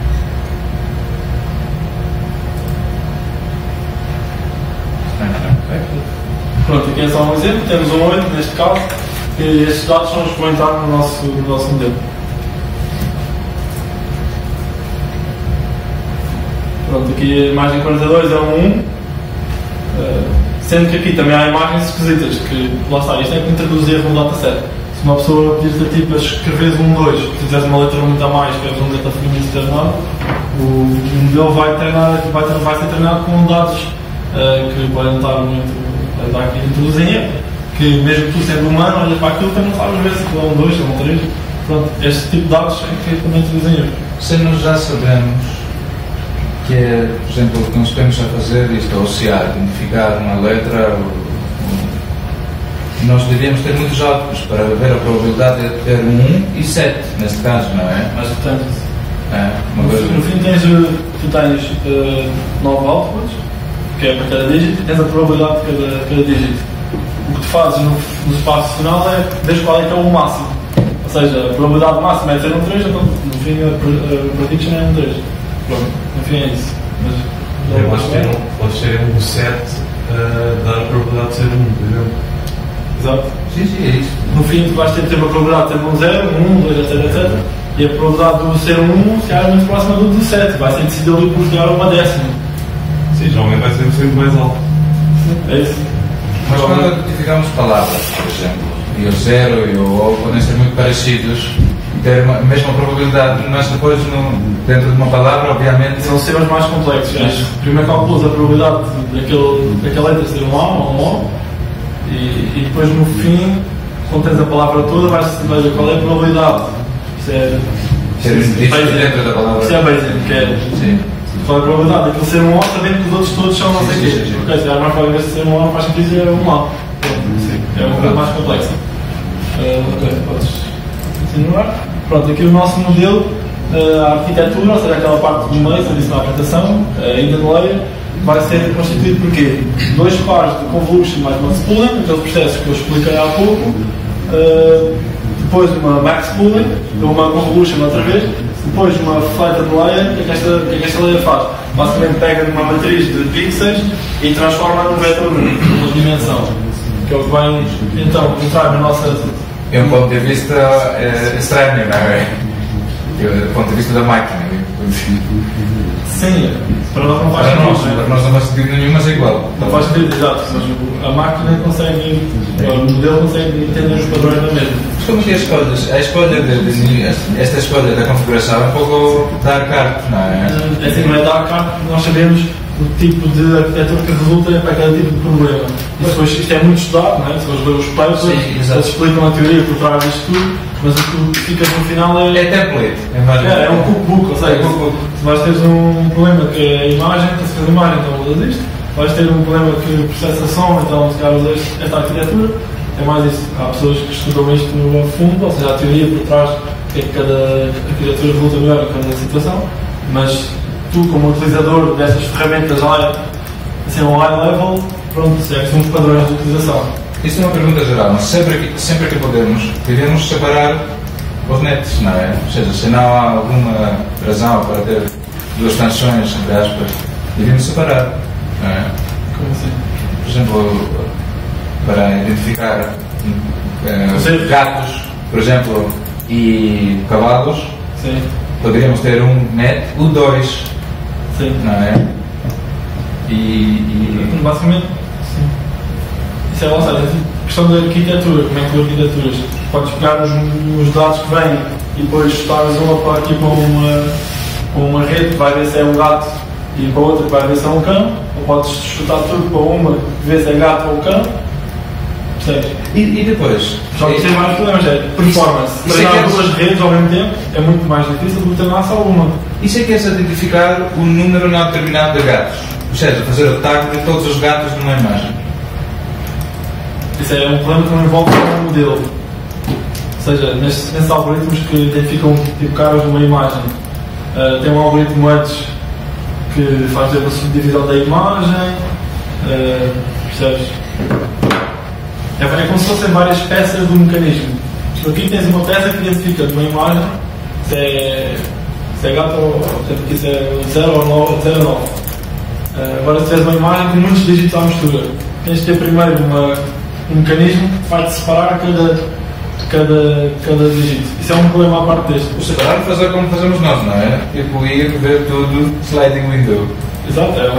Pronto, aqui é só um exemplo, temos um 8 neste caso, e estes dados são os que vão entrar no nosso modelo. Pronto, aqui a imagem 42 é um 1, sendo que aqui também há imagens esquisitas, que lá está, isto é que introduz erro no dataset. Se uma pessoa pedir-te a ti para escreveres um 2, se tiveres uma letra muito a mais, escreves um data frame externado, o modelo vai ser treinado com dados que podem estar muito. Aqui introduzem erro, que mesmo tu sendo humano, olhas para aquilo e não sabes ver se é um 2 ou um 3. Pronto, este tipo de dados é que também introduzem erro. Se nós já sabemos que é, por exemplo, o que nós temos a fazer isto, ao OCR, identificar uma letra, nós devíamos ter muitos outputs para ver a probabilidade de ter 1 e 7, neste caso, não é? Mas portanto, no fim tu tens 9 outputs, que é para cada dígito, e tens a probabilidade de cada dígito. O que tu fazes no espaço final é ver qual é que é o máximo. Ou seja, a probabilidade máxima é ser um 3, então no fim a prediction é um 3. Pronto, no fim é isso. Mas pode ser um 7 dar a probabilidade de ser 1, por exemplo. Exato. Sim, é isso. No fim tu vais ter uma probabilidade de ter um 0, um 1, 2, etc. E a probabilidade do ser um 1 se é muito próxima do 7. Vai ser decidido ali por chegar a uma décima. Sim, geralmente vai ser sempre mais alto. É isso. Mas quando identificamos palavras, por exemplo, e o zero e o ou podem ser muito parecidos e ter a mesma probabilidade, mas depois dentro de uma palavra, obviamente. São sistemas mais complexos. Primeiro calculas a probabilidade daquela letra ser um A ou um O e depois no fim, quando tens a palavra toda, vais saber qual é a probabilidade. Isso é. Ser dentro da palavra. Isso é basic, que é. Sim. Qual é a probabilidade daquilo ser um O, sabendo que os outros todos são não sei o quê. Ok, se há mais probabilidade de ser um O, faz sentido dizer um A. É uma coisa mais complexa. Ok, podes continuar. Pronto, aqui o nosso modelo, a arquitetura, ou seja, aquela parte do meio, eu disse na apresentação, ainda no layer, vai ser constituído por quê? Dois pares de convolution mais uma spooling, aqueles processos que eu expliquei há pouco, depois uma max spooling, uma convolution outra vez, depois uma flattened layer. O que é que esta layer faz? Basicamente pega numa matriz de pixels e transforma num vetor numa dimensão, que é o que vai então entrar na nossa. É um ponto de vista estranho, não é? Do ponto de vista da máquina. Sim, para nós não faz sentido. Para nós não faz sentido nenhum, mas é igual. Não faz sentido, exato. Mas a máquina consegue, o modelo consegue entender os padrões da mesma. Mas como que a escolha esta escolha da configuração é um pouco dark art, não é? É assim, não é dark art, porque nós sabemos o tipo de arquitetura que resulta para cada tipo de problema. E depois isto é muito estudado, não é? Se vocês lerem os papers, eles explicam a teoria por trás disto tudo, mas o que fica no final é template. É um cookbook, ou seja, se vais ter um problema que é a imagem, para se fazer imagem, então usas isto. Vais ter um problema que processa som, então se calhar usas esta arquitetura. É mais isso. Há pessoas que estudam isto a fundo, ou seja, a teoria por trás, que é que cada arquitetura resulta melhor em cada situação, mas tu, como utilizador destas ferramentas assim, ao high level, pronto, são os padrões de utilização. Isso é uma pergunta geral, mas sempre que podemos, devemos separar os nets, não é? Ou seja, se não há alguma razão para ter duas tensões, entre aspas, devemos separar, não é? Como assim? Por exemplo, para identificar gatos, por exemplo, e cavalos, sim, poderíamos ter um net, o dois, sim, não é? E basicamente, sim. Isso é, ou seja, questão da arquitetura, como é que tu arquiteturas? Podes pegar os dados que vêm e depois estás uma aqui para uma rede que vai ver se é um gato e para outra que vai ver se é um cão, ou podes chutar tudo para uma que vê se é gato ou cão. Percebes? E depois? Só que tem vários problemas, é performance. Treinar duas redes ao mesmo tempo é muito mais difícil do que treinar só uma. Isso é que é identificar um número não determinado de gatos. Ou seja, fazer o tag de todos os gatos numa imagem. Isso é um problema que não envolve um modelo. Ou seja, nesses algoritmos que identificam tipo caras numa imagem, tem um algoritmo antes que faz a subdivisão da imagem, percebes? É como se fossem várias peças do mecanismo. Aqui tens uma peça que identifica de uma imagem se é gato ou porque isso é 0 ou 9. Agora se tiveres uma imagem com muitos dígitos à mistura, tens de ter primeiro um mecanismo que vai-te separar cada dígito. Isso é um problema à parte deste. O separar fazer como fazemos nós, não é? Tipo, ir ver tudo sliding window. Exato, é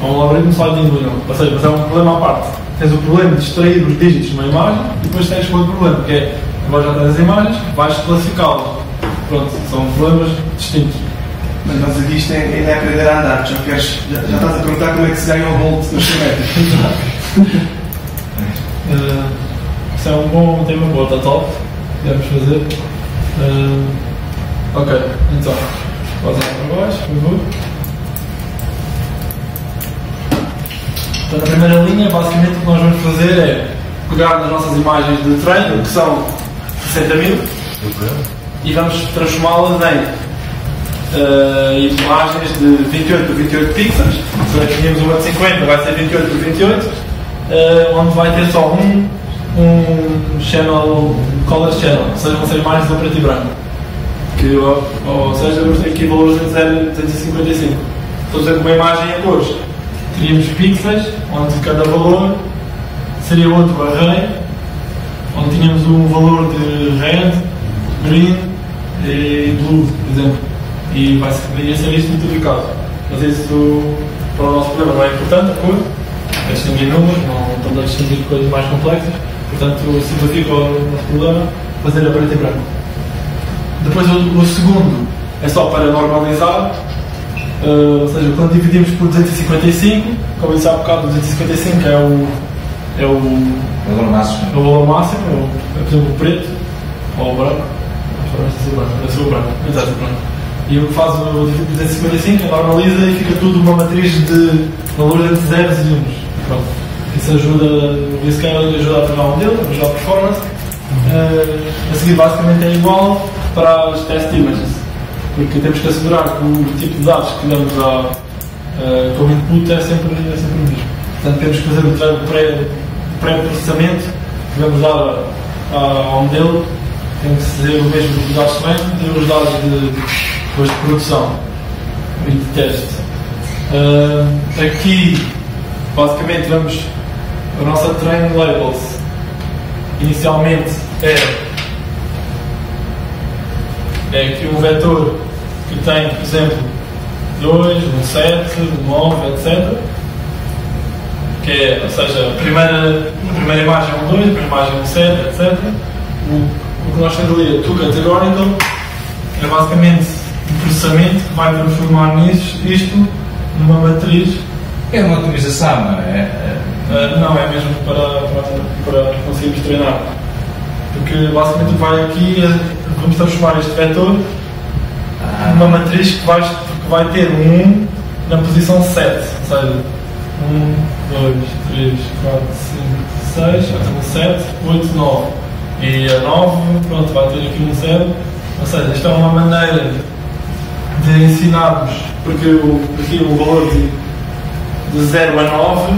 um algoritmo sliding window. Ou seja, mas é um problema à parte. Tens o problema de extrair os dígitos numa imagem e depois tens outro problema, que é, agora já tens as imagens, vais classificá-las. Pronto, são problemas distintos. Mas aqui isto ainda é aprender a andar, já estás a perguntar como é que se ganha o volt no geométrico. Isso é um bom tema para outra talk, podemos fazer. Ok, então, podes ir para baixo, por favor. Então, na primeira linha, basicamente o que nós vamos fazer é pegar nas nossas imagens de treino, que são 60.000, e vamos transformá-las em imagens de 28 por 28 pixels. Se tínhamos uma de 50, vai ser 28 por 28, onde vai ter só um channel, color channel, ou seja, vão ser imagens a preto e branco. Ou seja, vamos ter aqui valores de 0 a 255. Estou a dizer que uma imagem em cores. Teríamos pixels, onde cada valor seria outro array, onde tínhamos um valor de red, green e blue, por exemplo. E vai ser isto multiplicado. Mas isso para o nosso problema não é importante, a cor, é distinguir números, não estamos a distinguir coisas mais complexas, portanto simplifica o nosso problema fazer a preto e branco. Depois o segundo é só para normalizar, ou seja, quando dividimos por 255, como eu disse há bocado, 255 é o valor máximo, por exemplo o preto ou o branco, deve ser o branco, exato, pronto. E o que faz o 255 é normaliza e fica tudo uma matriz de valores entre zeros e uns. Pronto. Isso ajuda a tornar o modelo, ajuda a performance. A seguir basicamente é igual para as test images, porque temos que assegurar que o tipo de dados que damos como input é sempre o mesmo. Portanto temos que fazer o pré-processamento que vamos dar ao modelo, tem que ser o mesmo dos dados de semente e os dados de produção e de teste. Aqui basicamente vamos a nossa train labels inicialmente é aqui um vetor que tem, por exemplo, 2, 1, 7, 9, etc. Que é, ou seja, a primeira imagem é um 2, a primeira imagem é um 7, etc. O que nós temos ali é categorical, é basicamente um processamento que vai transformar isto numa matriz. É uma otimização, não é? Não, é mesmo para conseguirmos treinar. Porque basicamente vai aqui, vamos transformar este vetor numa matriz que vai ter um 1 na posição 7. Ou seja, 1, 2, 3, 4, 5, 6, vai ter um 7, 8, 9. E a 9, pronto, vai ter aqui um 0. Ou seja, isto é uma maneira de ensinarmos, porque aqui o valor de 0 a 9,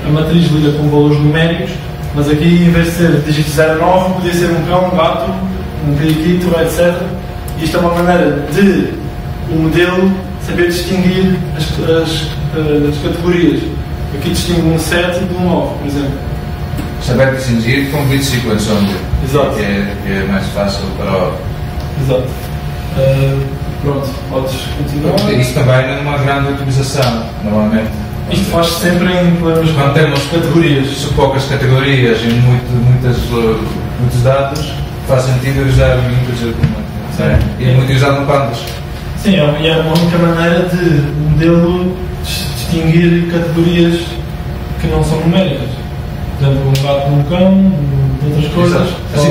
a matriz lida com valores numéricos, mas aqui em vez de ser dígitos 0 a 9, podia ser um cão, um gato, um periquito, etc. Isto é uma maneira de o modelo saber distinguir as categorias. Aqui distingue um 7 de um 9, por exemplo. Saber distinguir com bit sequence onde exato. Que é mais fácil para o... Exato. Pronto, podes continuar. Isto também é uma grande otimização, normalmente. Isto faz sempre em problemas quando temos categorias, poucas categorias e muitos dados, faz sentido usar o integer como e é muito usado no Pandas. Sim, é uma única maneira de o modelo distinguir categorias que não são numéricas. Por exemplo, um gato num cão, de outras coisas. Exato. Assim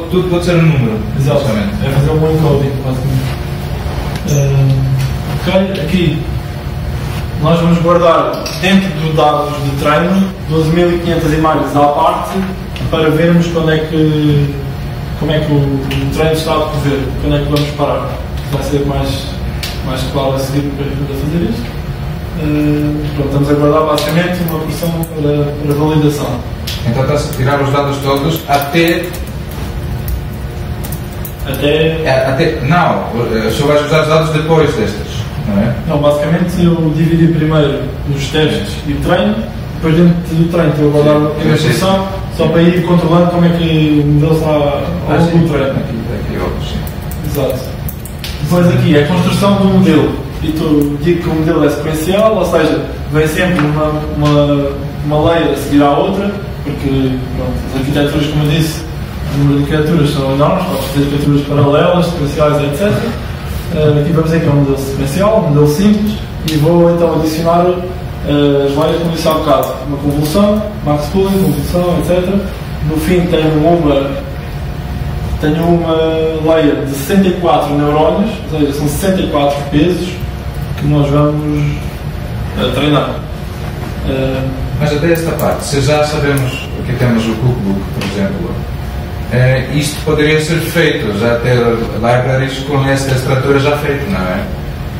tudo pode ser um número. Exatamente. É fazer um encoding, basicamente. Ok, aqui nós vamos guardar dentro dos dados de treino 12.500 imagens à parte para vermos como é que o treino está a decorrer, quando é que vamos parar. Vai ser mais claro a seguir para fazer isto. Pronto, estamos a guardar basicamente uma versão para validação. Então está-se a tirar os dados todos até. Não, só vais usar os dados depois destes, não é? Não, basicamente eu dividi primeiro os testes e o treino, depois dentro do treino estou a guardar a instrução só para ir controlando como é que o modelo está ao longo do treino. Aqui outros, sim. Exato. Depois aqui é a construção do modelo. E tu digo que o modelo é sequencial, ou seja, vem sempre uma layer a seguir à outra, porque pronto, as arquiteturas, como eu disse, o número de arquiteturas são enormes, podes fazer arquiteturas paralelas, sequenciais, etc. Aqui vamos dizer que é um modelo sequencial, um modelo simples, e vou então adicionar as layers como disse há bocado, uma convolução, max pooling, convolução, etc. No fim tenho uma layer de 64 neurónios, ou seja, são 64 pesos que nós vamos treinar. Mas até esta parte, se já sabemos que temos o cookbook, por exemplo, isto poderia ser feito, já ter libraries com esta estrutura já feita, não é?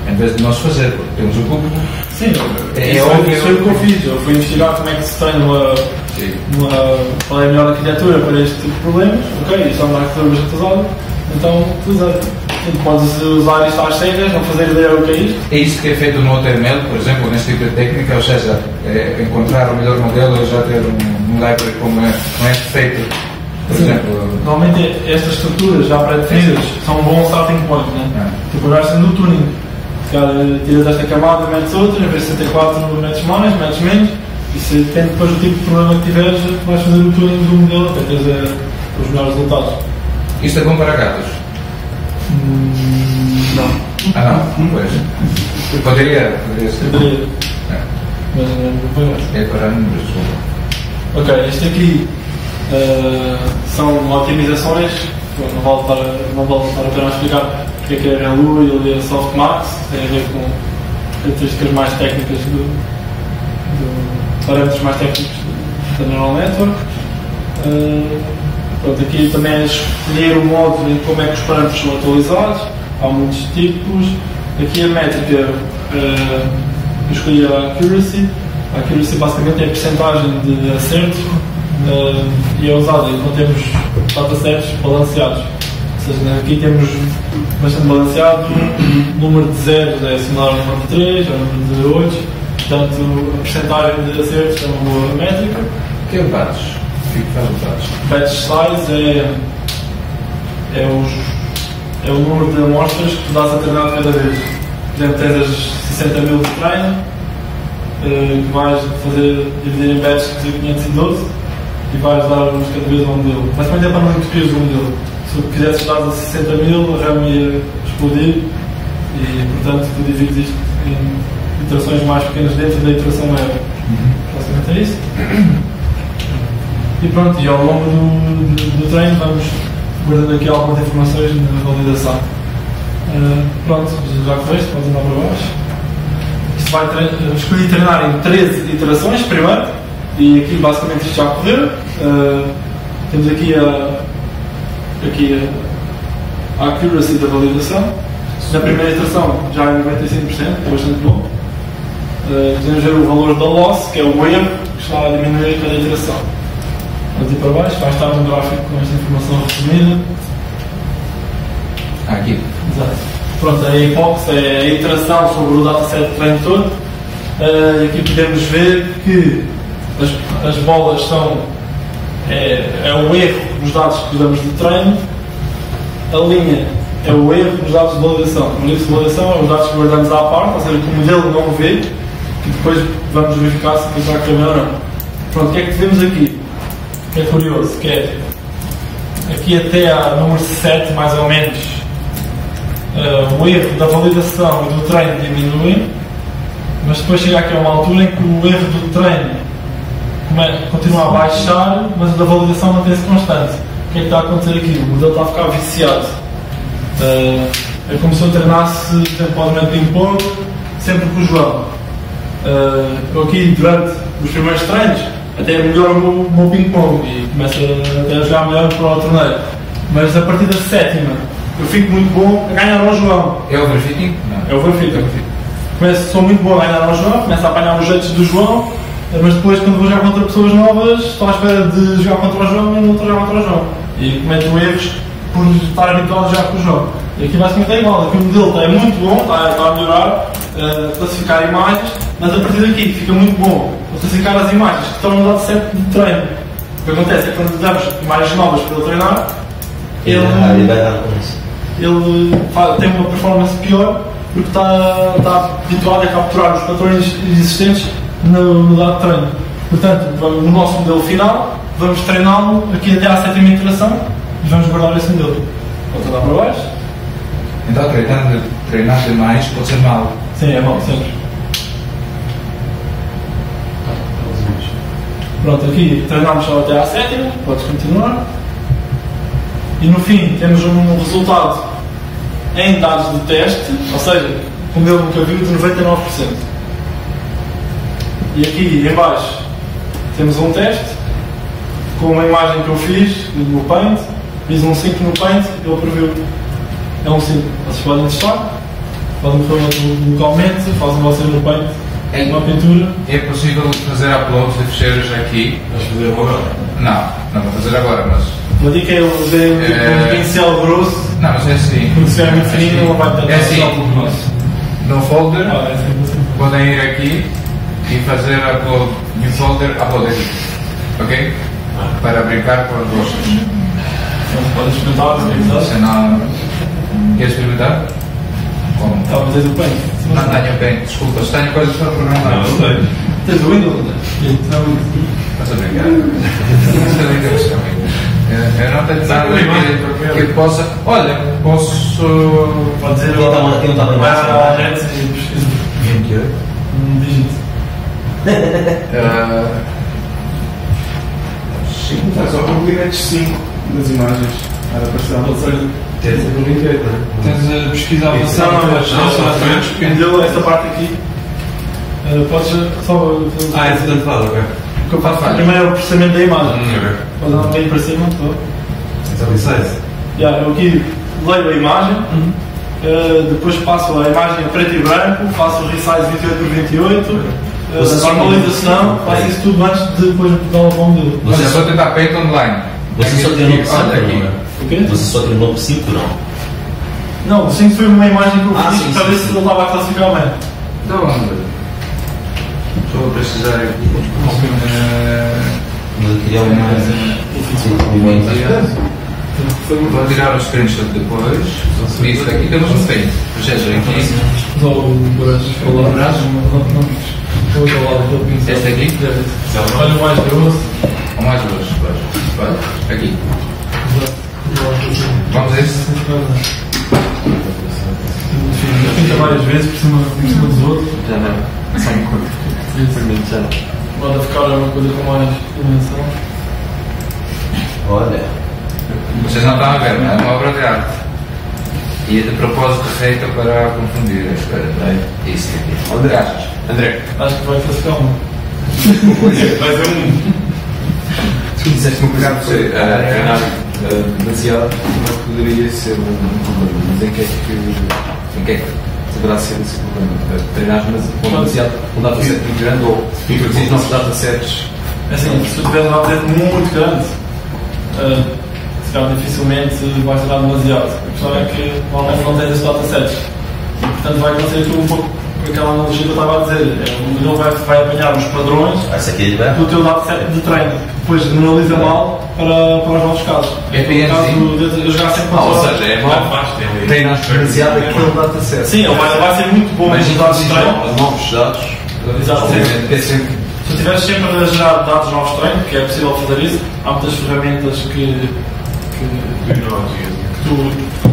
Em vez de nós fazer, porque temos o cookbook. Sim, isso foi o que eu fiz. Eu fui investigar como é que se treina qual é a melhor arquitetura para este tipo de problemas. Ok, isto é uma arquitetura bastante usada, então utilizei. Podes usar isto às cegas, não fazer ideia do que é isto. É isso que é feito no OTML, por exemplo, neste tipo de técnica, ou seja, encontrar o melhor modelo e já ter um library como é feito. Por exemplo, normalmente estas estruturas já pré-definidas são um bom starting point, né? Tu pegaste no tuning. Tiras esta camada, metes outra, em vez de 64 metes mais, metes menos. Isso depende depois do tipo de problema que tiveres, vais fazer o tuning do modelo até teres os melhores resultados. Isto é bom para gatos? Não. Não? Pois. Poderia ser. Poderia. Mas não foi. É para números, desculpa. Ok, este aqui são otimizações. Não vale estar a pena explicar porque é que é RLU e a Softmax. Tem a ver com características mais técnicas parâmetros mais técnicos da Neural Network. Pronto, aqui também é escolher o modo em como é que os parâmetros são atualizados. Há muitos tipos. Aqui a métrica, eu escolhi a Accuracy. A Accuracy basicamente é a percentagem de acerto e é usada quando temos datasets balanceados. Ou seja, aqui temos bastante balanceado. O número de zeros é similar ao número de 3, ao número de 8. Portanto, a percentagem de acertos é uma boa métrica. O que é o batch? O que faz o batch? Batch size é o número de amostras que tu dás a treinar cada vez. Por exemplo, tens as 60 mil de treino, que vais dividir em batches de 512 e vais dar uns cada vez ao modelo. Mas também é para não entupias o modelo. Se tu quisesses dar a 60 mil, a RAM ia explodir e, portanto, tu divides isto em iterações mais pequenas dentro da iteração maior. Basicamente é isso. E pronto, e ao longo do treino vamos guardando aqui algumas informações na validação. Pronto, já correste, podes andar para baixo. Isto vai escolher treinar em 13 iterações primeiro, e aqui basicamente isto já correu. Temos aqui a accuracy da validação. Na primeira iteração já é 95%, é bastante bom. Podemos ver o valor da loss, que é o erro que está a diminuir a cada iteração. Vamos ir para baixo, vai estar um gráfico com esta informação resumida. Aqui. Exato. Pronto, a hipótese é a iteração sobre o dataset de treino todo. E aqui podemos ver que as bolas são é o erro nos dados que damos de treino, a linha é o erro nos dados de validação. O livro de validação é os dados que guardamos à parte, ou seja, que o modelo não vê, que depois vamos verificar se está a correr ou não. Pronto, o que é que vemos aqui? Que é curioso, que é aqui até a número 7, mais ou menos, o erro da validação e do treino diminui, mas depois chega aqui a uma altura em que o erro do treino continua a baixar, mas o da validação mantém-se constante. O que é que está a acontecer aqui? O modelo está a ficar viciado. É como se eu treinasse temporalmente ping-pong sempre com o João. Eu aqui, durante os primeiros treinos, até melhor o meu ping-pong e começo até a jogar melhor para o torneio. Mas a partir da 7ª, eu fico muito bom a ganhar ao João. É overfitting? Não. É overfitting. Sou muito bom a ganhar ao João, começo a apanhar os jeitos do João, mas depois, quando vou jogar contra pessoas novas, estou à espera de jogar contra o João e não estou a jogar contra o João. E cometo erros por estar habituado a jogar com o João. E aqui basicamente é igual. Aqui o modelo é muito bom, está a melhorar, classificar imagens, mas a partir daqui fica muito bom classificar as imagens que estão no dado set de treino. O que acontece é que quando damos imagens novas para ele treinar, ele tem uma performance pior porque está habituado a capturar os padrões existentes no dado de treino. Portanto, no nosso modelo final, vamos treiná-lo aqui até à 7ª iteração e vamos guardar esse modelo. Vou andar para baixo. Então, treinar demais pode ser mau. Sim, é mau, sempre. Pronto, aqui treinamos só até à 7ª, podes continuar. E no fim temos um resultado em dados de teste, ou seja, o modelo nunca viu, de 99%. E aqui em baixo temos um teste com uma imagem que eu fiz no Paint, fiz um 5 no Paint e ele previu. É um 5. Vocês podem testar, podem fazer localmente, fazem vocês no Paint uma pintura. É possível fazer uploads de ficheiros aqui? Vais fazer agora? Não vou fazer agora, mas... Uma dica é usar um pincel grosso. Não, mas é assim. Porque se é muito fininho, não vai ter assim. No folder, podem ir aqui e fazer upload new folder, upload aqui. Ok? Para brincar com as vocês. Podem experimentar, se não... Queres experimentar? Como? Talvez é do Paint. Não tenho bem, desculpas, tenho coisas para programar. Não sei. Tens o Windows, não é? Estás a brincar? Eu não tenho nada que eu possa. Olha, posso. Pode dizer Aqui não estava em vai massa. à rede e pesquisa. 28. Digite. Só por metes 5 nas imagens. Era para ser Pode ser. Tens a 28, não é? Tens a pesquisa avançada. Não, mas deu esta parte aqui. Podes só. É portanto fala, ok. O que eu faço primeiro é o processamento da imagem. Ok. Podes dar um bocadinho para cima. Então, resize. Eu aqui leio a imagem, depois passo a imagem a preto e branco, faço o resize 28 por 28, a normalização, faço isso tudo antes de depois dar o bom dele. Mas é só tentar paint online. Você só treinou por 5, Olha aqui. não é? O quê? Você só treinou por 5, não? Não, o 5 foi uma imagem que eu fiz sim, para sim, ver se sim. ele estava a classificar bem. Então, estou a precisar aqui. Mas eu queria uma Vou tirar os screenshots depois. Isso aqui temos um paint. Ou seja, aqui. Só o braço. O braço? Não. Este aqui? Olha o mais grosso. Ou mais grosso? Aqui. Vamos a esse? Pinta várias vezes por cima dos outros. Já não. Só uma coisa. Já não. Pode ficar uma coisa com mais dimensão. Olha. Vocês não estão a ver, não é uma obra de arte. E é de propósito feita para confundir. Espera, isso aqui. Onde achas? André. Acho que vai classificar um. Vai ser um. Se disseste um bocado, Treinar demasiado não poderia ser um problema. Mas em que é que deverá ser esse problema? Treinar demasiado um dataset muito grande ou introduzir novos datasets? Assim, se tu tiveres um dataset muito grande, se calhar dificilmente vais tirar demasiado. A questão é que normalmente não tens esses datasets. E portanto vai acontecer tudo um pouco com aquela analogia que eu estava a dizer. O modelo vai apanhar os padrões do teu dataset de treino, depois generaliza mal para os novos casos. É No caso de eu jogar sempre com Ou seja, é mal treinar demasiado aquele dataset. Sim, ele vai ser muito bom nos dados de treino. Novos dados. Exatamente. É sempre. Se tu estiveres sempre a gerar dados novos de treino, que é possível fazer isso, há muitas ferramentas que tu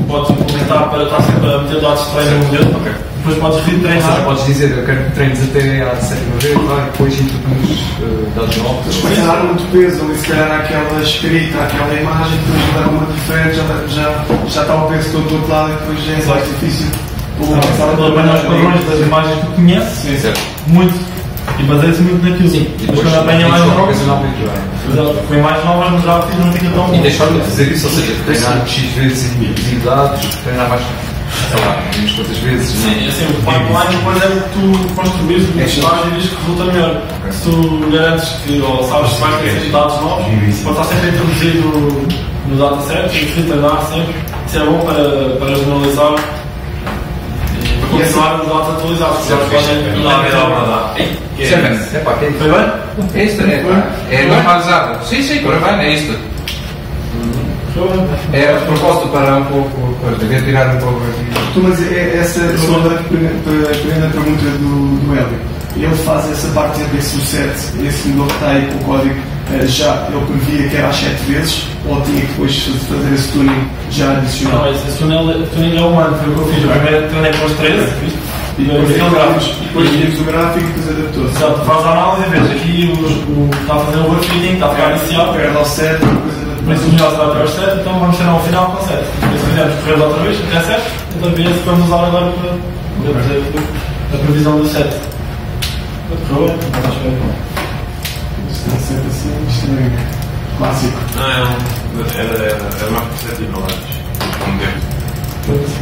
podes implementar para estar sempre a meter dados de treino no modelo. Depois podes retreinar. Podes dizer, eu quero que treines até à sétima vez, e depois introduz dados novos. Se calhar muito peso ali, se calhar aquela escrita, aquela imagem, depois dar uma diferente, já está o peso todo do outro lado e depois já é mais difícil. Ele apanha os padrões das imagens que tu conheces, muito, e baseia-se muito naquilo. Sim, e depois quando apanha mais novas, com imagens novas, mas já não fica tão bom. E deixar de fazer isso, ou seja, treinar X vezes em dados, treinar mais, sei lá, umas quantas vezes. Sim, assim, o pipeline depois é o que tu construís, o que estás e diz que resulta melhor. Se tu garantes que, ou sabes que vais ter sempre dados novos, pode estar sempre introduzido no dataset e retreinar sempre. Isso é bom para generalizar e para continuar os dados atualizados. Foi bem? Isto é normalizado. Sim, ora bem, é isto. É a propósito para um pouco, devia tirar um pouco aqui. Mas essa é a primeira pergunta do Hélio. Ele faz essa parte de esse 7, esse modelo que está aí com o código, já ele previa que era às 7 vezes, ou tinha que depois fazer esse tuning já adicional? Não, esse tuning é humano, foi o que eu fiz. Eu primeiro treinei com os 13 e depois fiz gráficos. Depois tínhamos o gráfico e depois adaptou-se. Exato, faz a análise e vês aqui está a fazer o overfitting, está a ficar iniciado. Perde ao 7 e depois adaptou-se. Por isso o melhor será até aos 7, então vamos ter ao final com 7. Por isso fizemos correr outra vez até 7, então vemos se vamos usar agora para a previsão do 7. Correu bem, mas acho que é bom. Isto é sempre assim, isto é clássico. Não, era mais perceptível antes.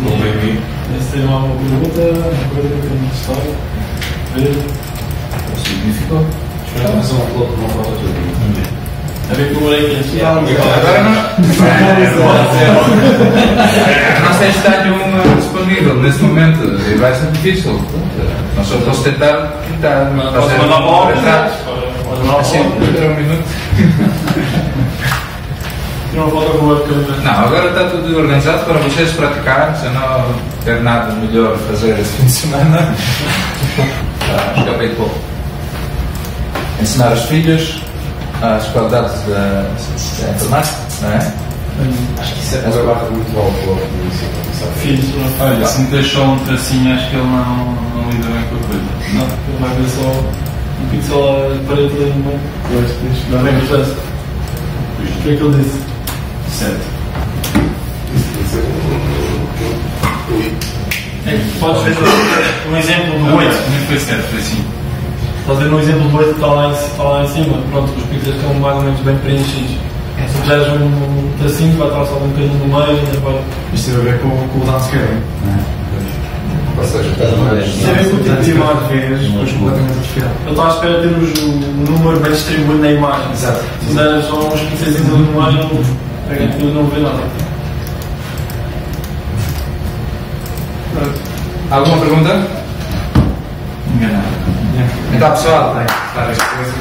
Não bem. Se tem alguma pergunta, uma coisa que tem de história, ver. Significou? Espero fazer um upload de uma foto tua. A ver que o moleque aqui. Agora não sei se está nenhum disponível nesse momento e vai ser difícil. Nós só podemos tentar Posso mandar uma hora? Assim, um minuto. Tirar uma foto com o webcam. Não, agora está tudo organizado para vocês praticarem, se não ter nada melhor a fazer esse fim de semana. Escapei de pouco. Ensinar os filhos as qualidades da informática, não é? Acho que isso é uma barra muito mal pelo Filhos, não. Olha, se me deixou um tracinho, acho que ele não lida bem com a coisa. Não, ele vai ver só um pixel à parede ali no meio. Pois, tens que dar Não é processo. O que é que ele disse? 7. Podes ver um exemplo do 8. Nem foi 7, foi 5. Estás a ver um exemplo do 8 que está lá em cima. Pronto, os pixels estão mais ou menos bem preenchidos. Se fizeres um tracinho, vai estar só um bocadinho no meio. Isto tem a ver com o downscaling. Ou seja, Isso é bem com o tipo de imagem. Depois completamente atrofiado. Eu estava à espera de ter o número bem distribuído na imagem. Exato. Se fizeres só uns pixels ali no meio, aquilo não vê nada. Alguma pergunta? Enganado. Então, pessoal, Várias coisas.